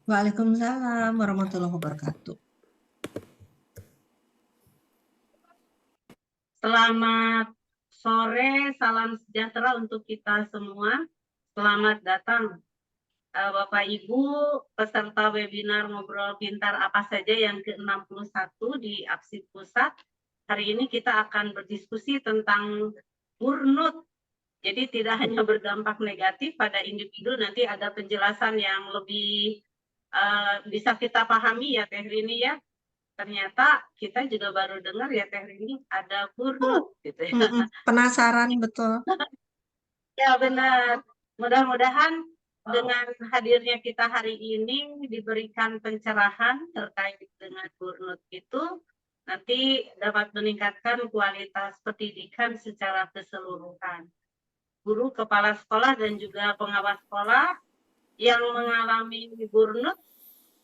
Waalaikumsalam warahmatullahi wabarakatuh. Selamat sore, salam sejahtera untuk kita semua. Selamat datang Bapak Ibu peserta webinar Ngobrol Pintar Apa Saja yang ke-61 di APSI Pusat. Hari ini kita akan berdiskusi tentang burnout. Jadi tidak hanya berdampak negatif pada individu, nanti ada penjelasan yang lebih bisa kita pahami ya Teh Rini ya. Ternyata kita juga baru dengar ya Teh Rini ada burnout gitu ya. Penasaran betul. Ya benar. Mudah-mudahan dengan hadirnya kita hari ini diberikan pencerahan terkait dengan burnout itu nanti dapat meningkatkan kualitas pendidikan secara keseluruhan. Guru, kepala sekolah, dan juga pengawas sekolah yang mengalami burnout,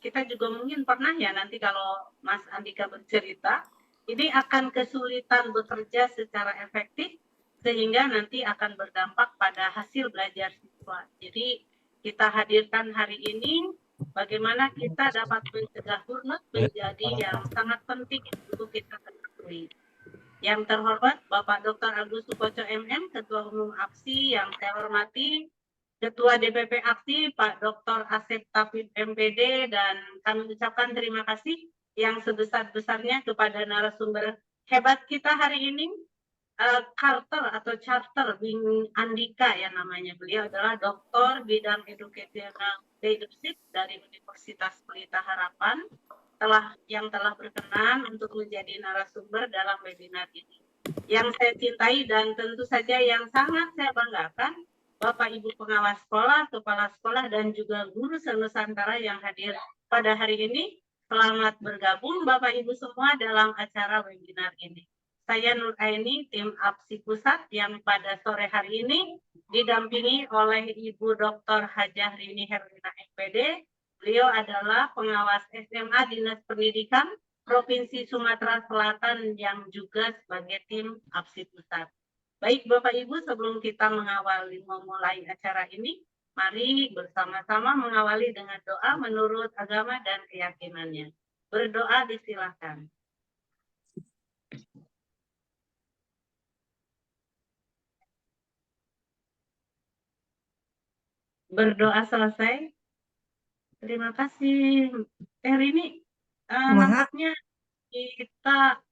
kita juga mungkin pernah ya nanti kalau Mas Andika bercerita, ini akan kesulitan bekerja secara efektif sehingga nanti akan berdampak pada hasil belajar siswa. Jadi kita hadirkan hari ini bagaimana kita dapat mencegah burnout menjadi yang sangat penting untuk kita ketahui. Yang terhormat Bapak Dr. Agus Sukoco MM, Ketua Umum APSI yang saya hormati, Ketua DPP APSI Pak Dr. Asep Tafid MPD, dan kami ucapkan terima kasih yang sebesar-besarnya kepada narasumber hebat kita hari ini, Charter Bing Andika ya namanya. Beliau adalah doktor bidang educational leadership dari Universitas Pelita Harapan yang telah berkenan untuk menjadi narasumber dalam webinar ini. Yang saya cintai dan tentu saja yang sangat saya banggakan, Bapak Ibu pengawas sekolah, kepala sekolah, dan juga guru senusantara yang hadir pada hari ini. Selamat bergabung Bapak Ibu semua dalam acara webinar ini. Saya Nur Aini, tim APSI Pusat yang pada sore hari ini didampingi oleh Ibu Dr. Hajah Rini Herlina MPD. Beliau adalah pengawas SMA Dinas Pendidikan Provinsi Sumatera Selatan yang juga sebagai tim APSI Pusat. Baik Bapak Ibu, sebelum kita memulai acara ini, mari bersama-sama mengawali dengan doa menurut agama dan keyakinannya. Berdoa disilahkan. Berdoa selesai. Terima kasih. Ini nampaknya kita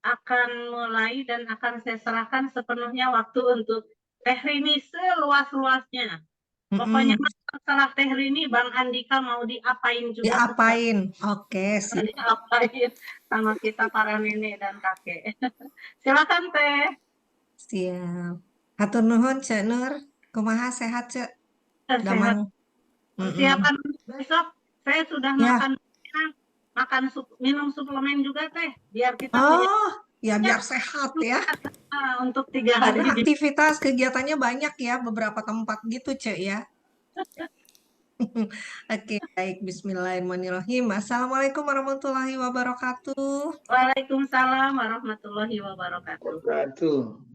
akan mulai dan akan saya serahkan sepenuhnya waktu untuk Teh Rini seluas-luasnya. Pokoknya masalah Teh Rini, Bang Andika mau diapain juga. Diapain? Oke, siap. Diapain sama kita para nenek dan kakek. Silakan Teh. Siap. Hatur nuhun Cek Nur. Kumaha sehat Cek? Damang. Persiapan besok saya sudah makan minum suplemen juga Teh, biar kita punya ya biar sehat ya. Untuk 3 hari. Aktivitas kegiatannya banyak ya, beberapa tempat gitu Cek ya. Oke, baik. Bismillahirrahmanirrahim. Assalamualaikum warahmatullahi wabarakatuh. Waalaikumsalam warahmatullahi wabarakatuh.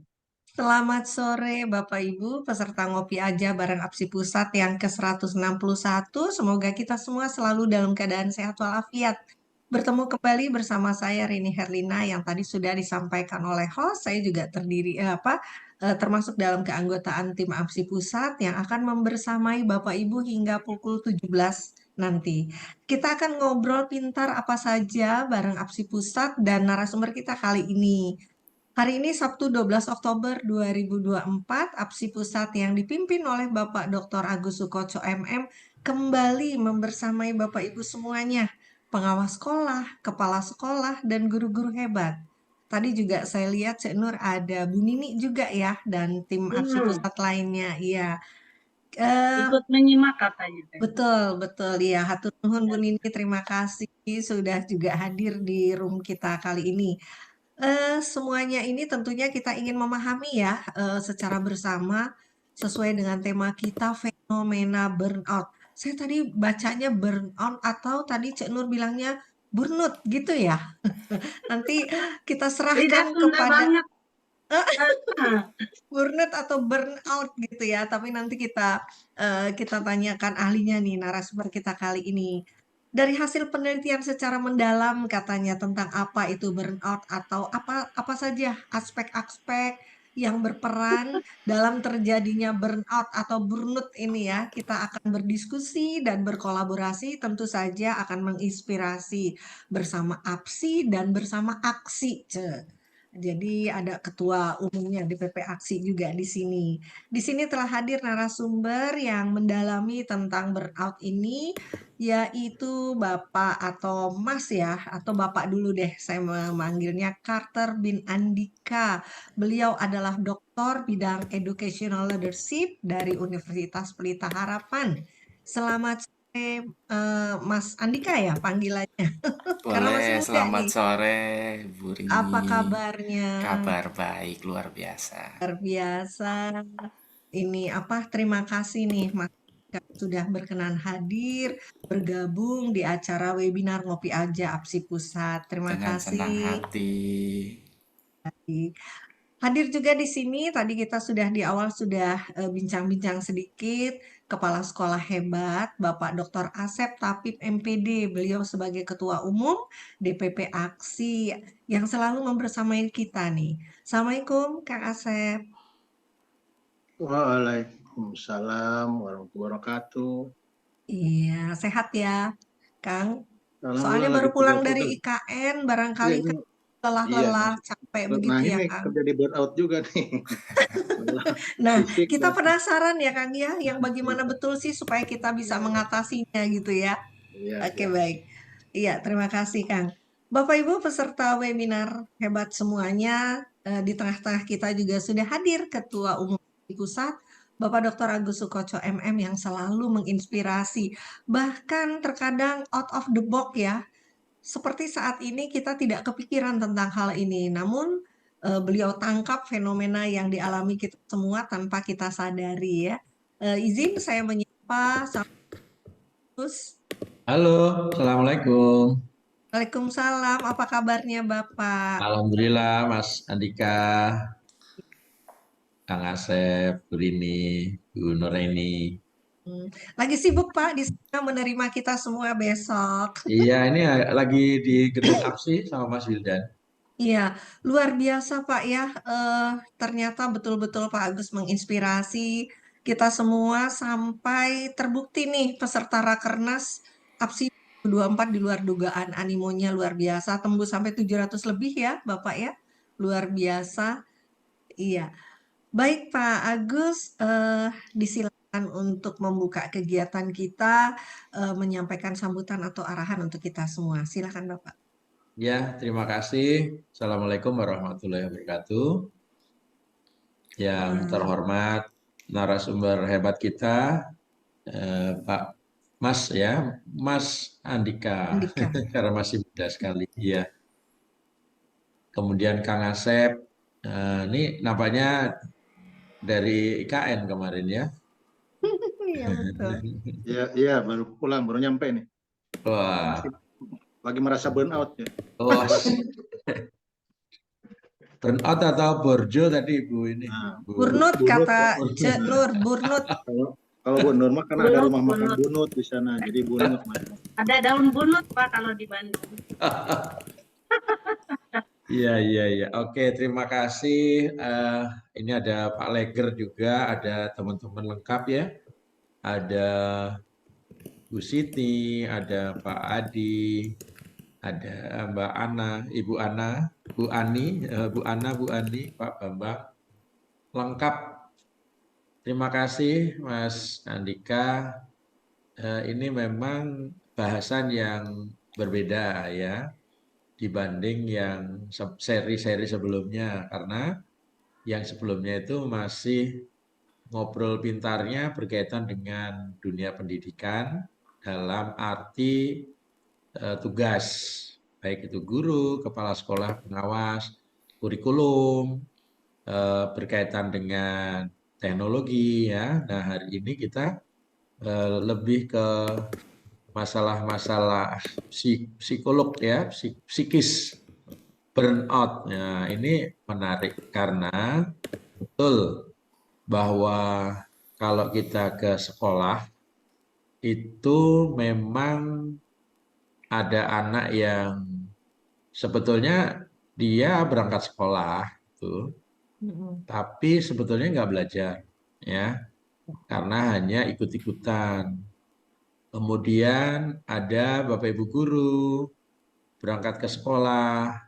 Selamat sore Bapak Ibu peserta Ngopi Aja bareng APSI Pusat yang ke-161. Semoga kita semua selalu dalam keadaan sehat walafiat. Bertemu kembali bersama saya Rini Herlina yang tadi sudah disampaikan oleh host. Saya juga termasuk dalam keanggotaan tim APSI Pusat yang akan membersamai Bapak Ibu hingga pukul 17 nanti. Kita akan ngobrol pintar apa saja bareng APSI Pusat dan narasumber kita kali ini. Hari ini Sabtu 12 Oktober 2024, APSI Pusat yang dipimpin oleh Bapak Dr. Agus Sukoco MM kembali membersamai Bapak Ibu semuanya, pengawas sekolah, kepala sekolah, dan guru-guru hebat. Tadi juga saya lihat Cek Nur ada Bu Nini juga ya, dan tim APSI Pusat lainnya. Iya. Ikut menyimak katanya. Betul, betul. Ya, hatur nuhun Bu Nini, terima kasih sudah juga hadir di room kita kali ini. Semuanya ini tentunya kita ingin memahami ya secara bersama sesuai dengan tema kita fenomena burnout. Saya tadi bacanya burnout atau tadi Cek Nur bilangnya burnout gitu ya. Nanti kita serahkan kepada Nah, Burnout atau burnout gitu ya. Tapi nanti kita tanyakan ahlinya nih narasumber kita kali ini. Dari hasil penelitian secara mendalam katanya tentang apa itu burnout atau apa saja aspek-aspek yang berperan dalam terjadinya burnout atau burnout ini ya. Kita akan berdiskusi dan berkolaborasi tentu saja akan menginspirasi bersama APSI dan bersama AKSI. Jadi ada ketua umumnya DPP Aksi juga di sini. Di sini telah hadir narasumber yang mendalami tentang burnout ini, yaitu Bapak atau Mas ya, atau Bapak dulu deh, saya memanggilnya Carter bin Andika. Beliau adalah doktor bidang Educational Leadership dari Universitas Pelita Harapan. Selamat sore, Mas Andika ya panggilannya, karena Boleh, masih muda selamat nih. sore Bu Apa Rini. kabarnya? Kabar baik, luar biasa. Luar biasa. Ini apa? Terima kasih nih Mas Ika sudah berkenan hadir bergabung di acara webinar Ngopi Aja APSI Pusat. Terima Dengan senang kasih. hati. Hadir juga di sini tadi kita sudah di awal sudah bincang-bincang sedikit Kepala Sekolah Hebat Bapak Dr. Asep Tapip MPD. Beliau sebagai Ketua Umum DPP Aksi yang selalu membersamai kita nih. Assalamualaikum Kang Asep. Waalaikumsalam warahmatullahi wabarakatuh. Iya, sehat ya, Kang. Soalnya Alhamdulillah baru lagi pulang dari pegel-pegel. IKN, Iya, barangkali ini, kan iya. lelah-lelah, capek Nah begitu ya, ini Kang. terjadi burnout juga nih. Lelah Nah, fisik kita dan penasaran ya, Kang ya, yang bagaimana iya, betul sih supaya kita bisa mengatasinya gitu ya. iya, Oke, iya. baik. Iya, terima kasih, Kang. Bapak Ibu peserta webinar hebat semuanya, di tengah-tengah kita juga sudah hadir Ketua Umum di Pusat, Bapak Dr. Agus Sukoco MM yang selalu menginspirasi, bahkan terkadang out of the box ya. Seperti saat ini kita tidak kepikiran tentang hal ini, namun beliau tangkap fenomena yang dialami kita semua tanpa kita sadari ya. Izin saya menyapa, Samus. Halo, Assalamualaikum. Waalaikumsalam, apa kabarnya Bapak? Alhamdulillah, Mas Andika, Kang Asep, Bu Rini, Bu Nuraini. Hmm, Lagi sibuk Pak di sana menerima kita semua besok. Iya, ini lagi di gedung APSI sama Mas Wildan. Iya, luar biasa Pak ya. Ternyata betul-betul Pak Agus menginspirasi kita semua sampai terbukti nih peserta Rakernas APSI 24 di luar dugaan animonya luar biasa tembus sampai 700 lebih ya Bapak ya. Luar biasa. Iya. Baik Pak Agus, disilakan untuk membuka kegiatan kita, menyampaikan sambutan atau arahan untuk kita semua. Silakan Bapak. Ya, terima kasih. Assalamualaikum warahmatullahi wabarakatuh. Yang terhormat narasumber hebat kita, Pak Mas ya, Mas Andika, Andika. karena masih muda sekali. Iya. Kemudian Kang Asep, ini nampaknya dari IKN kemarin ya. Iya betul. Iya, iya, baru pulang, baru nyampe nih. Wah, Lagi merasa burnout ya. wah. Burnout atau borjo tadi Ibu ini? Nah, Bu. Burnut kata Cek Nur, burnut. kalau Bu Nur mah karena ada bunut, rumah makan bunut. bunut di sana, jadi bunut. Ada daun bunut Pak kalau di Bandung. Iya, iya, iya. Oke, terima kasih. Ini ada Pak Leger juga, ada teman-teman lengkap ya. Ada Bu Siti, ada Pak Adi, ada Mbak Ana, Ibu Ana, Bu Ani, Bu Ana, Bu Ani, Pak Bambang. Lengkap. Terima kasih Mas Andika. Ini memang bahasan yang berbeda ya dibanding yang seri-seri sebelumnya karena yang sebelumnya itu masih ngobrol pintarnya berkaitan dengan dunia pendidikan dalam arti tugas baik itu guru, kepala sekolah, pengawas, kurikulum berkaitan dengan teknologi ya. Nah, hari ini kita lebih ke masalah-masalah psikolog ya, psikis burnout. Nah, ini menarik karena betul bahwa kalau kita ke sekolah itu memang ada anak yang sebetulnya dia berangkat sekolah itu, tapi sebetulnya nggak belajar, ya, karena hanya ikut-ikutan. Kemudian ada Bapak Ibu guru berangkat ke sekolah,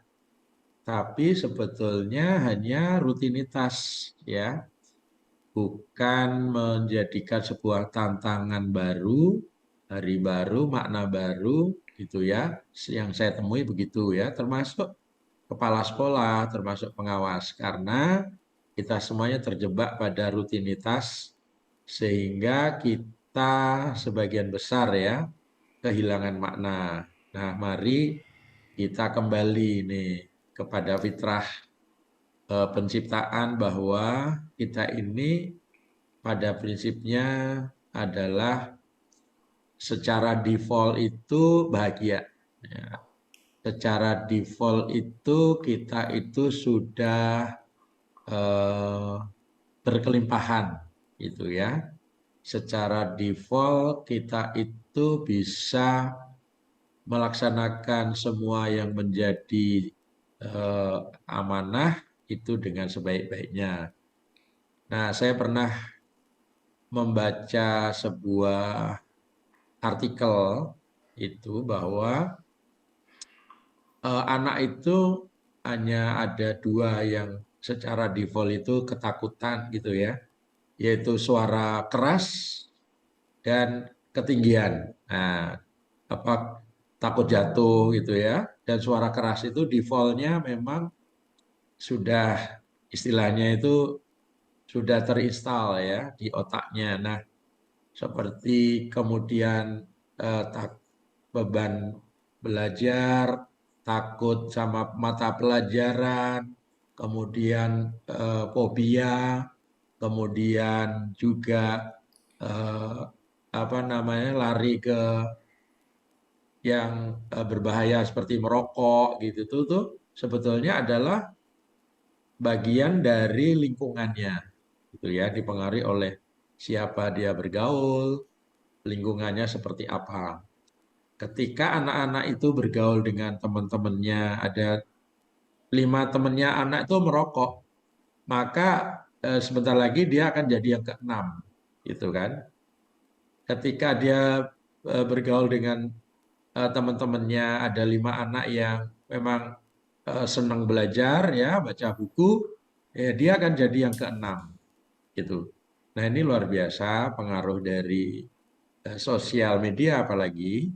tapi sebetulnya hanya rutinitas, ya, bukan menjadikan sebuah tantangan baru, hari baru, makna baru, gitu ya. Yang saya temui begitu ya, termasuk kepala sekolah, termasuk pengawas, karena kita semuanya terjebak pada rutinitas sehingga kita sebagian besar ya kehilangan makna. Nah, mari kita kembali nih kepada fitrah penciptaan bahwa kita ini pada prinsipnya adalah secara default itu bahagia. Ya. Secara default itu kita itu sudah berkelimpahan, gitu ya. Secara default kita itu bisa melaksanakan semua yang menjadi amanah itu dengan sebaik-baiknya. Nah, saya pernah membaca sebuah artikel itu bahwa anak itu hanya ada dua yang secara default itu ketakutan gitu ya, yaitu suara keras dan ketinggian. Nah, apa takut jatuh gitu ya, dan suara keras itu defaultnya memang sudah istilahnya itu sudah terinstal ya di otaknya. Nah, seperti kemudian beban belajar, takut sama mata pelajaran, kemudian fobia, kemudian juga apa namanya lari ke yang berbahaya seperti merokok gitu tuh sebetulnya adalah bagian dari lingkungannya gitu ya, dipengaruhi oleh siapa dia bergaul, lingkungannya seperti apa. Ketika anak-anak itu bergaul dengan teman-temannya, ada 5 temannya anak itu merokok, maka sebentar lagi dia akan jadi yang keenam, gitu kan. Ketika dia bergaul dengan teman-temannya, ada 5 anak yang memang senang belajar, ya, baca buku, ya, dia akan jadi yang keenam, gitu. Nah, ini luar biasa pengaruh dari sosial media apalagi.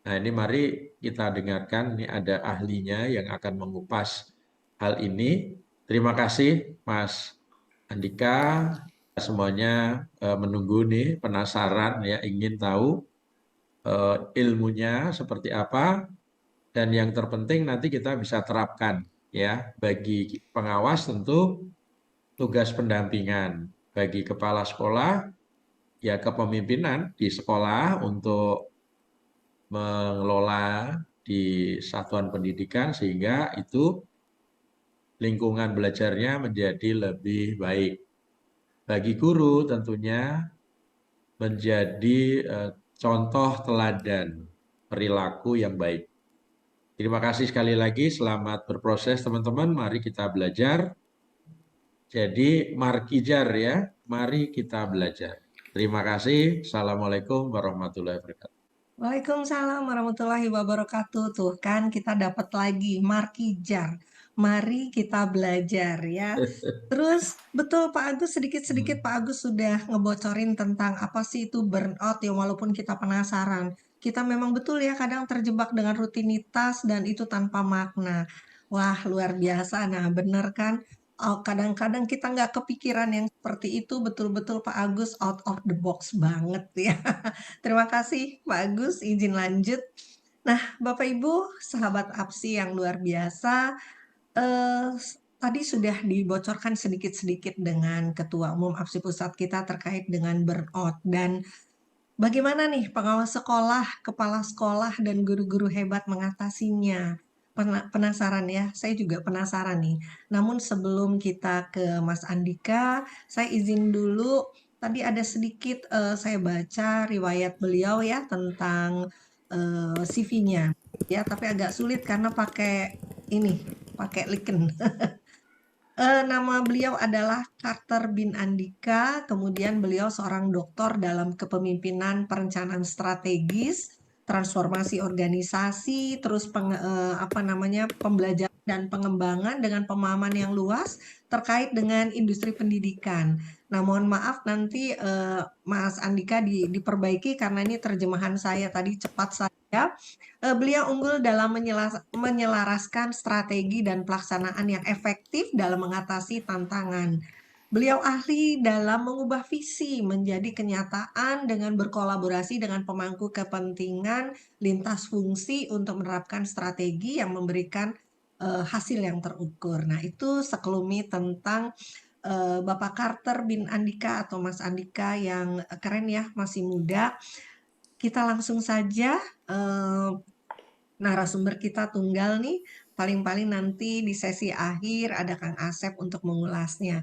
Nah, ini mari kita dengarkan, ini ada ahlinya yang akan mengupas hal ini. Terima kasih Mas Andika, semuanya menunggu nih, penasaran ya, ingin tahu ilmunya seperti apa, dan yang terpenting nanti kita bisa terapkan ya, bagi pengawas tentu tugas pendampingan, bagi kepala sekolah ya kepemimpinan di sekolah untuk mengelola di satuan pendidikan sehingga itu lingkungan belajarnya menjadi lebih baik. Bagi guru tentunya menjadi contoh teladan perilaku yang baik. Terima kasih sekali lagi, selamat berproses teman-teman, mari kita belajar. Jadi markijar ya, mari kita belajar. Terima kasih, Assalamualaikum warahmatullahi wabarakatuh. Waalaikumsalam warahmatullahi wabarakatuh. Tuh kan kita dapat lagi markijar. Mari kita belajar ya. Terus betul Pak Agus, sedikit-sedikit Pak Agus sudah ngebocorin tentang apa sih itu burnout ya, walaupun kita penasaran. Kita memang betul ya kadang terjebak dengan rutinitas dan itu tanpa makna. Wah, luar biasa. Nah, bener kan? Oh, kadang-kadang kita nggak kepikiran yang seperti itu, betul-betul Pak Agus out of the box banget ya. Terima kasih Pak Agus, izin lanjut. Nah, Bapak Ibu, sahabat APSI yang luar biasa, tadi sudah dibocorkan sedikit-sedikit dengan Ketua Umum APSI Pusat kita terkait dengan burnout dan bagaimana nih pengawas sekolah, kepala sekolah, dan guru-guru hebat mengatasinya. penasaran ya, saya juga penasaran nih. Namun sebelum kita ke Mas Andika, saya izin dulu, tadi ada sedikit saya baca riwayat beliau ya tentang CV-nya. Ya, tapi agak sulit karena pakai liken. Nama beliau adalah Carter bin Andika, kemudian beliau seorang doktor dalam kepemimpinan perencanaan strategis, transformasi organisasi, terus pembelajaran dan pengembangan dengan pemahaman yang luas terkait dengan industri pendidikan. Nah, mohon maaf nanti Mas Andika diperbaiki karena ini terjemahan saya tadi cepat saja. Beliau unggul dalam menyelaraskan strategi dan pelaksanaan yang efektif dalam mengatasi tantangan. Beliau ahli dalam mengubah visi menjadi kenyataan dengan berkolaborasi dengan pemangku kepentingan lintas fungsi untuk menerapkan strategi yang memberikan hasil yang terukur. Nah, itu sekelumit tentang Bapak Carter bin Andika atau Mas Andika yang keren ya, masih muda. Kita langsung saja narasumber kita tunggal nih, paling-paling nanti di sesi akhir ada Kang Asep untuk mengulasnya.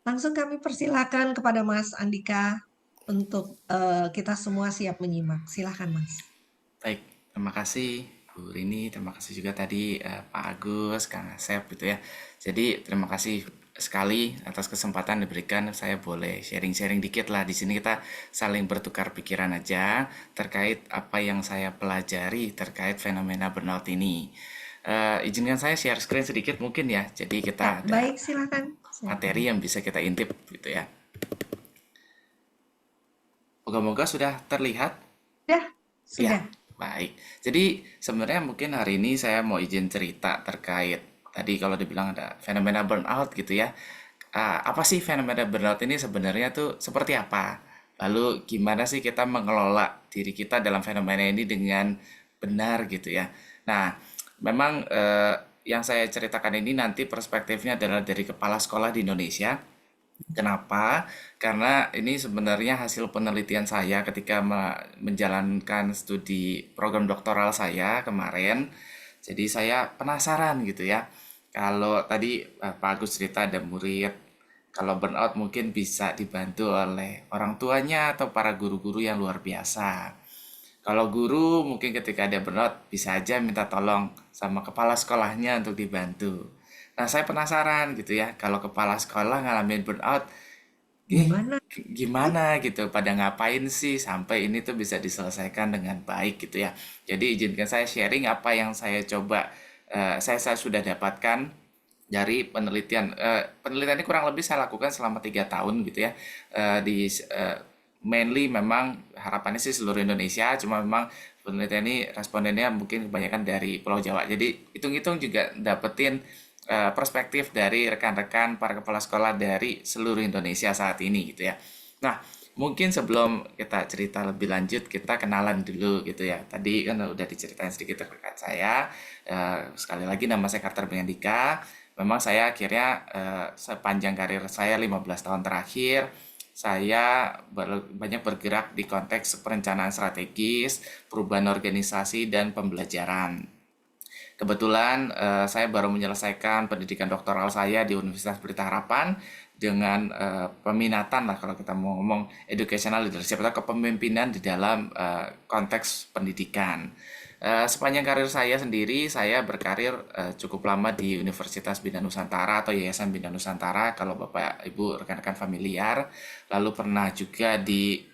Langsung kami persilakan kepada Mas Andika untuk kita semua siap menyimak. Silakan Mas. Baik, terima kasih Bu Rini, terima kasih juga tadi Pak Agus, Kang Asep gitu ya. Jadi terima kasih sekali atas kesempatan diberikan, saya boleh sharing-sharing dikit lah. Di sini kita saling bertukar pikiran aja terkait apa yang saya pelajari terkait fenomena burnout ini. Izinkan saya share screen sedikit mungkin ya. Jadi kita ada Baik, silakan. materi yang bisa kita intip gitu ya. Moga-moga sudah terlihat. Sudah. Ya, baik. Jadi sebenarnya mungkin hari ini saya mau izin cerita terkait tadi kalau dibilang ada fenomena burnout gitu ya. Apa sih fenomena burnout ini sebenarnya tuh seperti apa? Lalu gimana sih kita mengelola diri kita dalam fenomena ini dengan benar gitu ya. Nah, memang yang saya ceritakan ini nanti perspektifnya adalah dari kepala sekolah di Indonesia. Kenapa? Karena ini sebenarnya hasil penelitian saya ketika menjalankan studi program doktoral saya kemarin. Jadi saya penasaran gitu ya. Kalau tadi Pak Agus cerita ada murid, kalau burnout mungkin bisa dibantu oleh orang tuanya atau para guru-guru yang luar biasa. Kalau guru mungkin ketika ada burnout bisa aja minta tolong sama kepala sekolahnya untuk dibantu. Nah, saya penasaran gitu ya, kalau kepala sekolah ngalamin burnout, Gimana? gimana gitu, pada ngapain sih sampai ini tuh bisa diselesaikan dengan baik gitu ya. Jadi izinkan saya sharing apa yang saya coba, saya sudah dapatkan dari penelitian. Penelitian ini kurang lebih saya lakukan selama 3 tahun gitu ya. Mainly memang harapannya sih seluruh Indonesia, cuma memang penelitian ini respondennya mungkin kebanyakan dari Pulau Jawa. Jadi hitung-hitung juga dapetin perspektif dari rekan-rekan para kepala sekolah dari seluruh Indonesia saat ini gitu ya. Nah, mungkin sebelum kita cerita lebih lanjut, kita kenalan dulu gitu ya. Tadi kan udah diceritain sedikit terkait saya. Sekali lagi nama saya Carter bin Andika. Memang saya akhirnya sepanjang karir saya 15 tahun terakhir, saya banyak bergerak di konteks perencanaan strategis, perubahan organisasi, dan pembelajaran. Kebetulan saya baru menyelesaikan pendidikan doktoral saya di Universitas Pelita Harapan dengan peminatan lah kalau kita mau ngomong educational leadership atau kepemimpinan di dalam konteks pendidikan. Sepanjang karir saya sendiri, saya berkarir cukup lama di Universitas Bina Nusantara atau Yayasan Bina Nusantara kalau Bapak Ibu rekan-rekan familiar. Lalu pernah juga di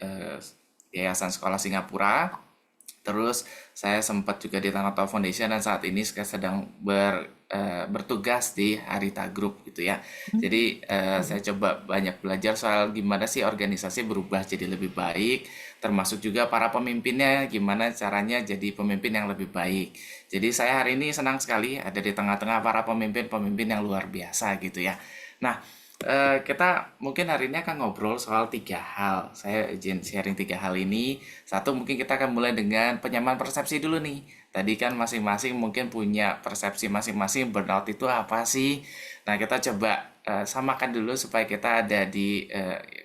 Yayasan Sekolah Singapura. Terus saya sempat juga di Tangata Foundation dan saat ini saya sedang bertugas di Harita Group gitu ya. Jadi saya coba banyak belajar soal gimana sih organisasi berubah jadi lebih baik, termasuk juga para pemimpinnya gimana caranya jadi pemimpin yang lebih baik. Jadi saya hari ini senang sekali ada di tengah-tengah para pemimpin-pemimpin yang luar biasa gitu ya. Nah, kita mungkin hari ini akan ngobrol soal 3 hal. Saya izin sharing 3 hal ini. Satu, mungkin kita akan mulai dengan penyamaan persepsi dulu nih. Tadi kan masing-masing mungkin punya persepsi masing-masing burnout itu apa sih. Nah, kita coba samakan dulu supaya kita ada di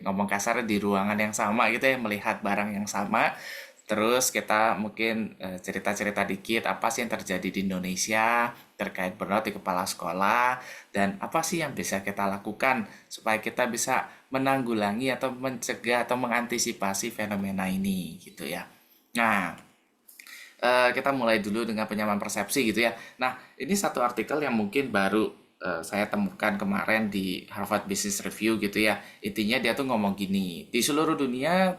ngomong kasar di ruangan yang sama gitu ya, melihat barang yang sama. Terus kita mungkin cerita-cerita dikit apa sih yang terjadi di Indonesia terkait burnout di kepala sekolah dan apa sih yang bisa kita lakukan supaya kita bisa menanggulangi atau mencegah atau mengantisipasi fenomena ini gitu ya. Nah, kita mulai dulu dengan penyamaan persepsi gitu ya. Nah, ini satu artikel yang mungkin baru saya temukan kemarin di Harvard Business Review gitu ya. Intinya dia tuh ngomong gini, di seluruh dunia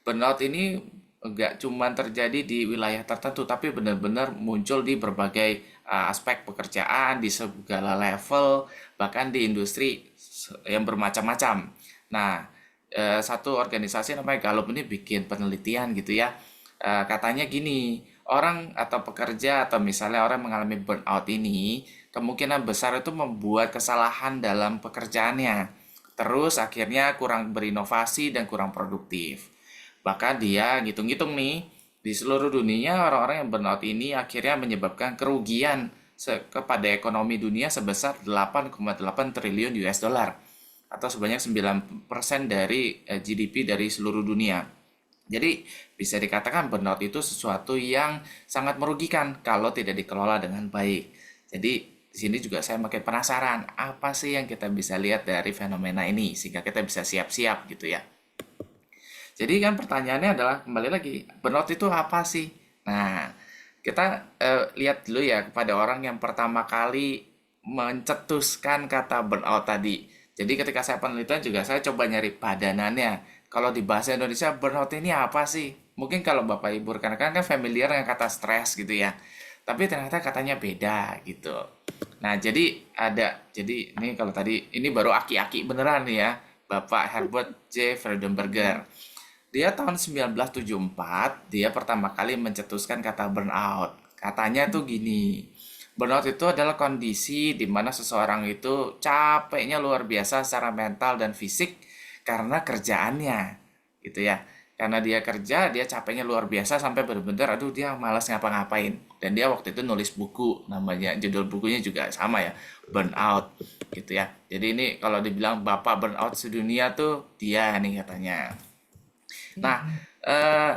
burnout ini enggak cuma terjadi di wilayah tertentu, tapi benar-benar muncul di berbagai aspek pekerjaan, di segala level, bahkan di industri yang bermacam-macam. Nah, satu organisasi namanya Gallup ini bikin penelitian gitu ya. Katanya gini, orang atau pekerja atau misalnya orang mengalami burnout ini kemungkinan besar itu membuat kesalahan dalam pekerjaannya. Terus akhirnya kurang berinovasi dan kurang produktif. Bahkan dia ngitung-ngitung nih, di seluruh dunia orang-orang yang burnout ini akhirnya menyebabkan kerugian kepada ekonomi dunia sebesar 8,8 triliun US dollar atau sebanyak 9% dari GDP dari seluruh dunia. Jadi bisa dikatakan burnout itu sesuatu yang sangat merugikan kalau tidak dikelola dengan baik. Jadi di sini juga saya makin penasaran apa sih yang kita bisa lihat dari fenomena ini sehingga kita bisa siap-siap gitu ya. Jadi kan pertanyaannya adalah kembali lagi burnout itu apa sih? Nah, kita lihat dulu ya kepada orang yang pertama kali mencetuskan kata burnout tadi. Jadi ketika saya penelitian juga saya coba nyari padanannya. Kalau di bahasa Indonesia burnout ini apa sih? Mungkin kalau Bapak Ibu rekan-rekan kan familiar dengan kata stres gitu ya. Tapi ternyata katanya beda gitu. Nah, jadi ini kalau tadi ini baru aki-aki beneran nih ya. Bapak Herbert J. Freudenberger. Dia tahun 1974, dia pertama kali mencetuskan kata burnout. Katanya tuh gini, burnout itu adalah kondisi di mana seseorang itu capeknya luar biasa secara mental dan fisik karena kerjaannya, gitu ya. Karena dia kerja, dia capeknya luar biasa sampai benar-benar, aduh dia malas ngapa-ngapain. Dan dia waktu itu nulis buku, namanya judul bukunya juga sama ya, Burnout, gitu ya. Jadi ini kalau dibilang bapak burnout sedunia tuh dia nih katanya. Nah, eh,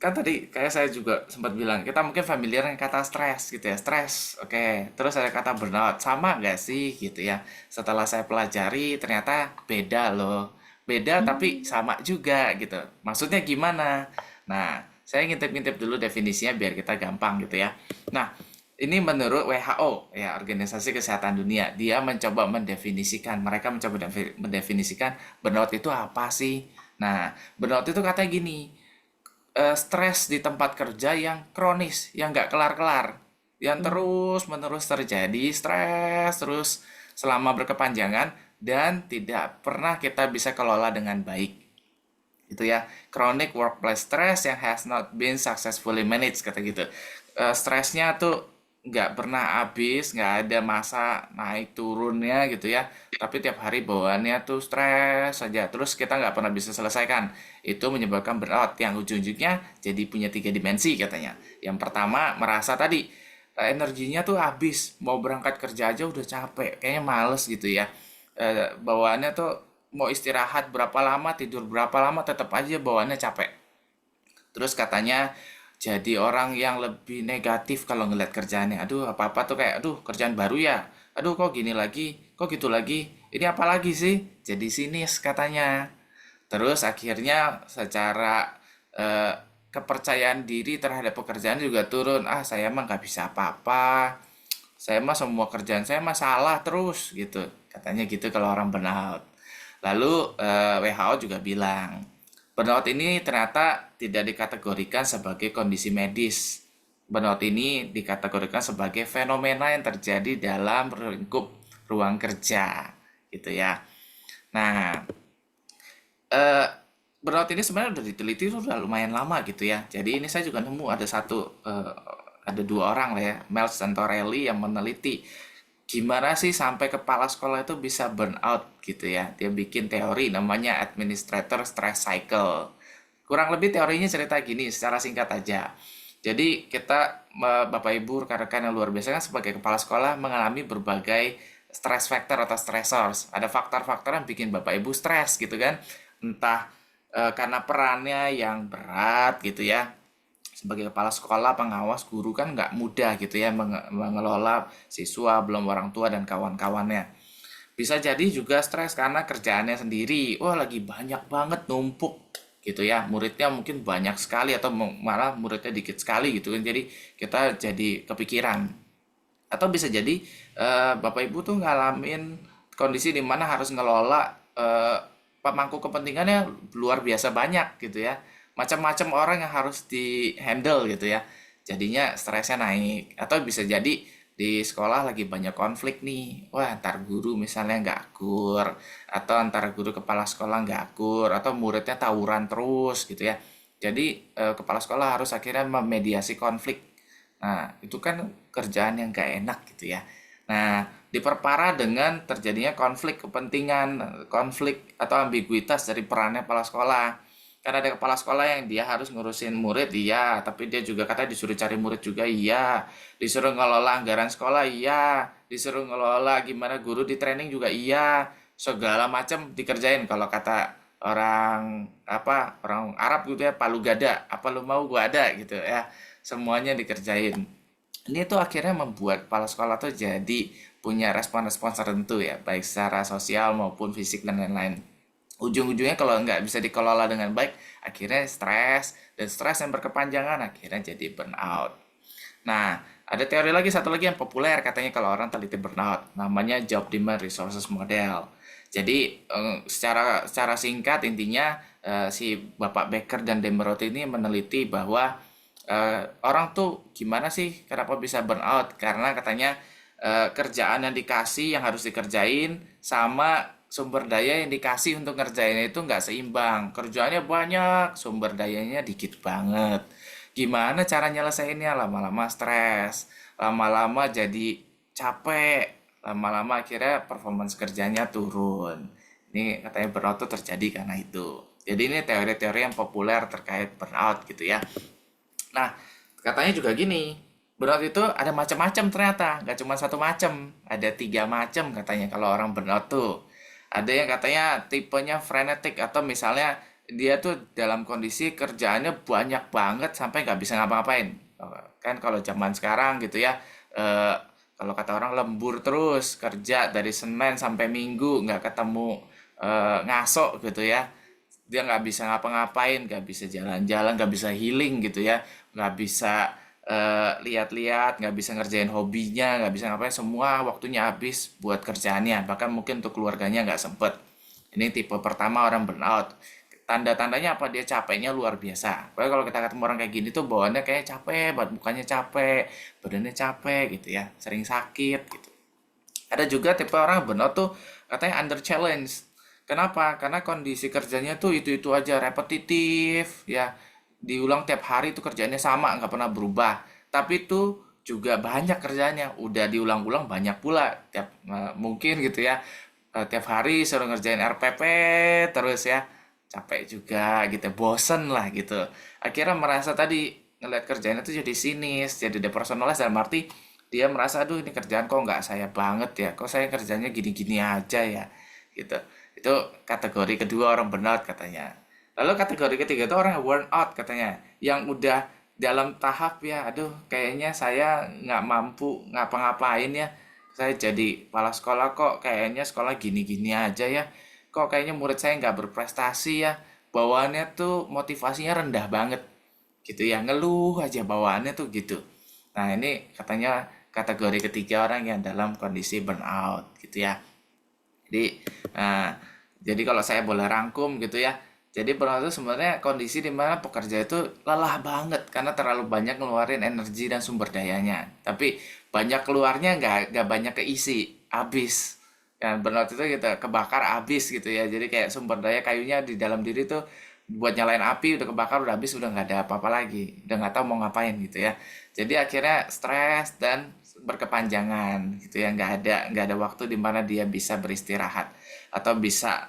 kan tadi kayak saya juga sempat bilang, kita mungkin familiar dengan kata stres gitu ya, stres, oke. Terus ada kata burnout, sama nggak sih gitu ya. Setelah saya pelajari, ternyata beda loh. Beda tapi sama juga gitu. Maksudnya gimana? Nah, saya ngintip-ngintip dulu definisinya biar kita gampang gitu ya. Nah, ini menurut WHO, ya Organisasi Kesehatan Dunia, dia mencoba mendefinisikan, mereka mencoba mendefinisikan burnout itu apa sih? Nah, burnout itu katanya gini, stres di tempat kerja yang kronis, yang nggak kelar-kelar, yang terus-menerus terjadi, stres terus selama berkepanjangan dan tidak pernah kita bisa kelola dengan baik. Itu ya, chronic workplace stress yang has not been successfully managed kata gitu. Stresnya tuh nggak pernah habis, nggak ada masa naik turunnya gitu ya. Tapi tiap hari bawaannya tuh stres saja. Terus kita nggak pernah bisa selesaikan. Itu menyebabkan burnout yang ujung-ujungnya jadi punya 3 dimensi katanya. Yang pertama merasa tadi energinya tuh habis, mau berangkat kerja aja udah capek, kayaknya males gitu ya. Bawaannya tuh mau istirahat berapa lama, tidur berapa lama, tetap aja bawaannya capek. Terus katanya jadi orang yang lebih negatif kalau ngeliat kerjaannya. Aduh, apa-apa tuh kayak, aduh kerjaan baru ya. Aduh, kok gini lagi, kok gitu lagi. Ini apa lagi sih? Jadi sinis katanya. Terus akhirnya secara eh, kepercayaan diri terhadap pekerjaan juga turun. Ah, saya mah nggak bisa apa-apa. Saya mah semua kerjaan saya mah salah terus gitu. Katanya gitu kalau orang burnout. Lalu WHO juga bilang, burnout ini ternyata tidak dikategorikan sebagai kondisi medis. Burnout ini dikategorikan sebagai fenomena yang terjadi dalam lingkup ruang kerja, gitu ya. Nah, eh, burnout ini sebenarnya udah diteliti udah lumayan lama gitu ya. Jadi ini saya juga nemu ada 2 orang lah ya, Mel Santorelli yang meneliti gimana sih sampai kepala sekolah itu bisa burnout gitu ya. Dia bikin teori namanya Administrator Stress Cycle. Kurang lebih teorinya cerita gini secara singkat aja. Jadi kita Bapak Ibu rekan-rekan yang luar biasa kan sebagai kepala sekolah mengalami berbagai stress factor atau stressors. Ada faktor-faktor yang bikin Bapak Ibu stres gitu kan. Entah karena perannya yang berat gitu ya. sebagai kepala sekolah, pengawas, guru kan nggak mudah gitu ya mengelola siswa, belum orang tua dan kawan-kawannya. Bisa jadi juga stres karena kerjaannya sendiri. Wah, lagi banyak banget numpuk gitu ya. Muridnya mungkin banyak sekali atau malah muridnya dikit sekali gitu kan. Jadi kita jadi kepikiran. Atau bisa jadi Bapak Ibu tuh ngalamin kondisi di mana harus ngelola pemangku kepentingannya luar biasa banyak gitu ya. Macam-macam orang yang harus di handle gitu ya. Jadinya stresnya naik. Atau bisa jadi di sekolah lagi banyak konflik nih. Wah, antar guru misalnya nggak akur, atau antar guru kepala sekolah nggak akur, atau muridnya tawuran terus gitu ya. Jadi kepala sekolah harus akhirnya memediasi konflik. Nah, itu kan kerjaan yang nggak enak gitu ya. Nah, diperparah dengan terjadinya konflik kepentingan, konflik atau ambiguitas dari perannya kepala sekolah. Karena ada kepala sekolah yang dia harus ngurusin murid, iya, tapi dia juga katanya disuruh cari murid juga, iya, disuruh ngelola anggaran sekolah, iya, disuruh ngelola gimana guru di training juga, iya, segala macam dikerjain. Kalau kata orang Arab gitu ya, palu gada, apa lu mau gua ada gitu ya, semuanya dikerjain. Ini tuh akhirnya membuat kepala sekolah tuh jadi punya respon-respon tertentu ya, baik secara sosial maupun fisik dan lain-lain. Ujung-ujungnya kalau nggak bisa dikelola dengan baik, akhirnya stres, dan stres yang berkepanjangan akhirnya jadi burnout. Nah, ada teori lagi, satu lagi yang populer katanya kalau orang teliti burnout, namanya Job Demand Resources Model. Jadi secara singkat intinya si Bapak Becker dan Demerot ini meneliti bahwa orang tuh gimana sih kenapa bisa burnout? Karena katanya kerjaan yang dikasih yang harus dikerjain sama sumber daya yang dikasih untuk ngerjainnya itu nggak seimbang. Kerjaannya banyak, sumber dayanya dikit banget. Gimana cara nyelesainnya? Lama-lama stres, lama-lama jadi capek, lama-lama akhirnya performance kerjanya turun. Ini katanya burnout tuh terjadi karena itu. Jadi ini teori-teori yang populer terkait burnout gitu ya. Nah, katanya juga gini, burnout itu ada macam-macam ternyata, nggak cuma satu macam, ada 3 macam katanya kalau orang burnout tuh. Ada yang katanya tipenya frenetic atau misalnya dia tuh dalam kondisi kerjaannya banyak banget sampai nggak bisa ngapa-ngapain. Kan kalau zaman sekarang gitu ya, eh, kalau kata orang lembur terus kerja dari Senin sampai Minggu nggak ketemu ngaso gitu ya, dia nggak bisa ngapa-ngapain, nggak bisa jalan-jalan, nggak bisa healing gitu ya, nggak bisa lihat-lihat, nggak bisa ngerjain hobinya, nggak bisa ngapain, semua waktunya habis buat kerjaannya, bahkan mungkin untuk keluarganya nggak sempet. Ini tipe pertama orang burnout. Tanda-tandanya apa? Dia capeknya luar biasa. Pokoknya kalau kita ketemu orang kayak gini tuh bawaannya kayak capek, bukannya capek, badannya capek gitu ya, sering sakit gitu. Ada juga tipe orang burnout tuh katanya under challenge. Kenapa? Karena kondisi kerjanya tuh itu-itu aja, repetitif, ya. Diulang tiap hari tuh kerjanya sama, nggak pernah berubah. Tapi itu juga banyak kerjanya, udah diulang-ulang banyak pula. Mungkin gitu ya, tiap hari suruh ngerjain RPP terus ya, capek juga gitu, bosen lah gitu. Akhirnya merasa tadi ngeliat kerjanya tuh jadi sinis, jadi depersonalize dalam arti dia merasa aduh ini kerjaan kok nggak saya banget ya, kok saya kerjanya gini-gini aja ya gitu. Itu kategori kedua orang burnout katanya. Lalu kategori ketiga itu orang burnout katanya, yang udah dalam tahap ya aduh kayaknya saya nggak mampu ngapa-ngapain ya, saya jadi kepala sekolah kok kayaknya sekolah gini-gini aja ya, kok kayaknya murid saya nggak berprestasi ya, bawaannya tuh motivasinya rendah banget gitu ya, ngeluh aja bawaannya tuh gitu. Nah, ini katanya kategori ketiga orang yang dalam kondisi burnout gitu ya. Jadi, nah, jadi kalau saya boleh rangkum gitu ya, jadi burnout itu sebenarnya kondisi di mana pekerja itu lelah banget karena terlalu banyak ngeluarin energi dan sumber dayanya. Tapi banyak keluarnya nggak banyak keisi, habis. Kan burnout itu gitu, kebakar habis gitu ya. Jadi kayak sumber daya kayunya di dalam diri tuh buat nyalain api udah kebakar udah habis udah nggak ada apa-apa lagi, udah nggak tahu mau ngapain gitu ya. Jadi akhirnya stres dan berkepanjangan gitu ya, nggak ada waktu di mana dia bisa beristirahat atau bisa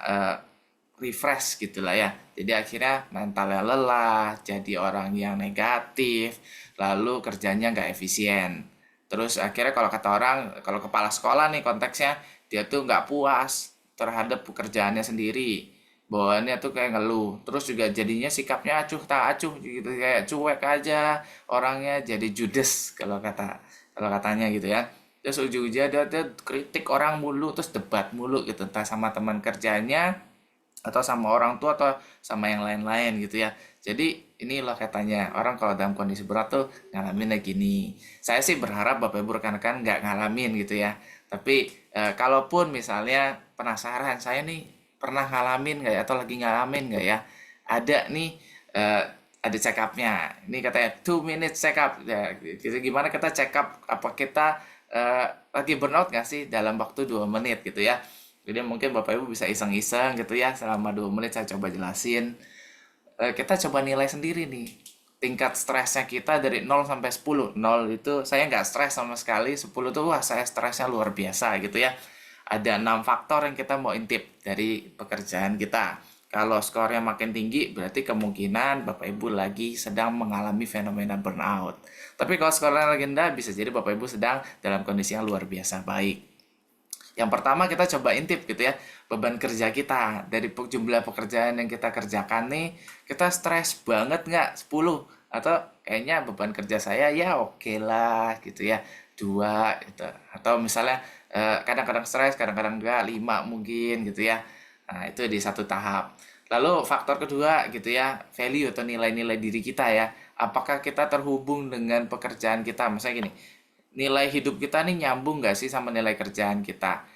refresh gitulah ya. Jadi akhirnya mentalnya lelah, jadi orang yang negatif, lalu kerjanya nggak efisien. Terus akhirnya kalau kata orang, kalau kepala sekolah nih konteksnya, dia tuh nggak puas terhadap pekerjaannya sendiri. bawaannya tuh kayak ngeluh, terus juga jadinya sikapnya acuh tak acuh gitu, kayak cuek aja orangnya, jadi judes kalau katanya gitu ya. Terus ujung-ujungnya dia kritik orang mulu, terus debat mulu gitu, entah sama teman kerjanya atau sama orang tua atau sama yang lain-lain gitu ya. Jadi ini loh katanya orang kalau dalam kondisi berat tuh ngalamin kayak gini. Saya sih berharap Bapak Ibu rekan-rekan nggak ngalamin gitu ya. Tapi kalaupun misalnya penasaran, saya nih pernah ngalamin nggak ya atau lagi ngalamin nggak ya? Ada nih eh, ada check up-nya. Ini katanya 2 minute check up. Ya, gitu. Gimana kita check up apa kita lagi burnout nggak sih dalam waktu 2 menit gitu ya. Jadi mungkin Bapak Ibu bisa iseng-iseng gitu ya, selama 2 menit saya coba jelasin. Kita coba nilai sendiri nih. Tingkat stresnya kita dari 0 sampai 10. 0 itu saya nggak stres sama sekali, 10 tuh wah saya stresnya luar biasa gitu ya. Ada 6 faktor yang kita mau intip dari pekerjaan kita. Kalau skornya makin tinggi, berarti kemungkinan Bapak Ibu lagi sedang mengalami fenomena burnout. Tapi kalau skornya lagi rendah, bisa jadi Bapak Ibu sedang dalam kondisi yang luar biasa baik. Yang pertama kita coba intip gitu ya, beban kerja kita. Dari jumlah pekerjaan yang kita kerjakan nih, kita stres banget nggak 10? Atau kayaknya beban kerja saya ya oke lah gitu ya, 2 gitu. Atau misalnya kadang-kadang stres, kadang-kadang enggak, 5 mungkin gitu ya. Nah itu di satu tahap. Lalu faktor kedua gitu ya, value atau nilai-nilai diri kita ya. Apakah kita terhubung dengan pekerjaan kita? Misalnya gini, nilai hidup kita nih nyambung nggak sih sama nilai kerjaan kita?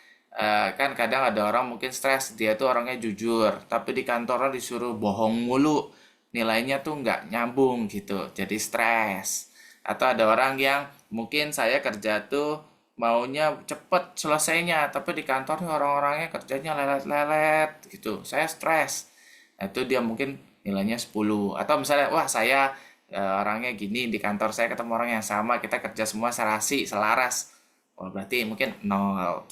Kan kadang ada orang mungkin stres, dia tuh orangnya jujur, tapi di kantornya disuruh bohong mulu, nilainya tuh nggak nyambung gitu, jadi stres. Atau ada orang yang mungkin saya kerja tuh maunya cepet selesainya, tapi di kantor nih orang-orangnya kerjanya lelet-lelet gitu, saya stres. Nah, itu dia mungkin nilainya 10. Atau misalnya, wah saya orangnya gini, di kantor saya ketemu orang yang sama, kita kerja semua serasi, selaras. Oh, berarti mungkin 0.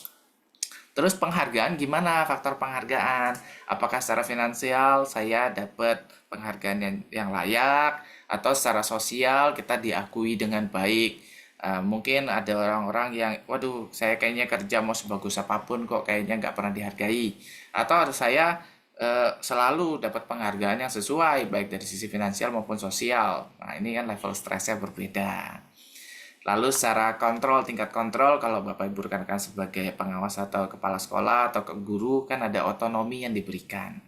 Terus penghargaan gimana? Faktor penghargaan. Apakah secara finansial saya dapat penghargaan yang layak, atau secara sosial kita diakui dengan baik? Mungkin ada orang-orang yang, waduh, saya kayaknya kerja mau sebagus apapun kok kayaknya nggak pernah dihargai. Atau saya selalu dapat penghargaan yang sesuai, baik dari sisi finansial maupun sosial. Nah, ini kan level stresnya berbeda. Lalu secara kontrol, tingkat kontrol, kalau Bapak Ibu rekan-rekan sebagai pengawas atau kepala sekolah atau guru, kan ada otonomi yang diberikan.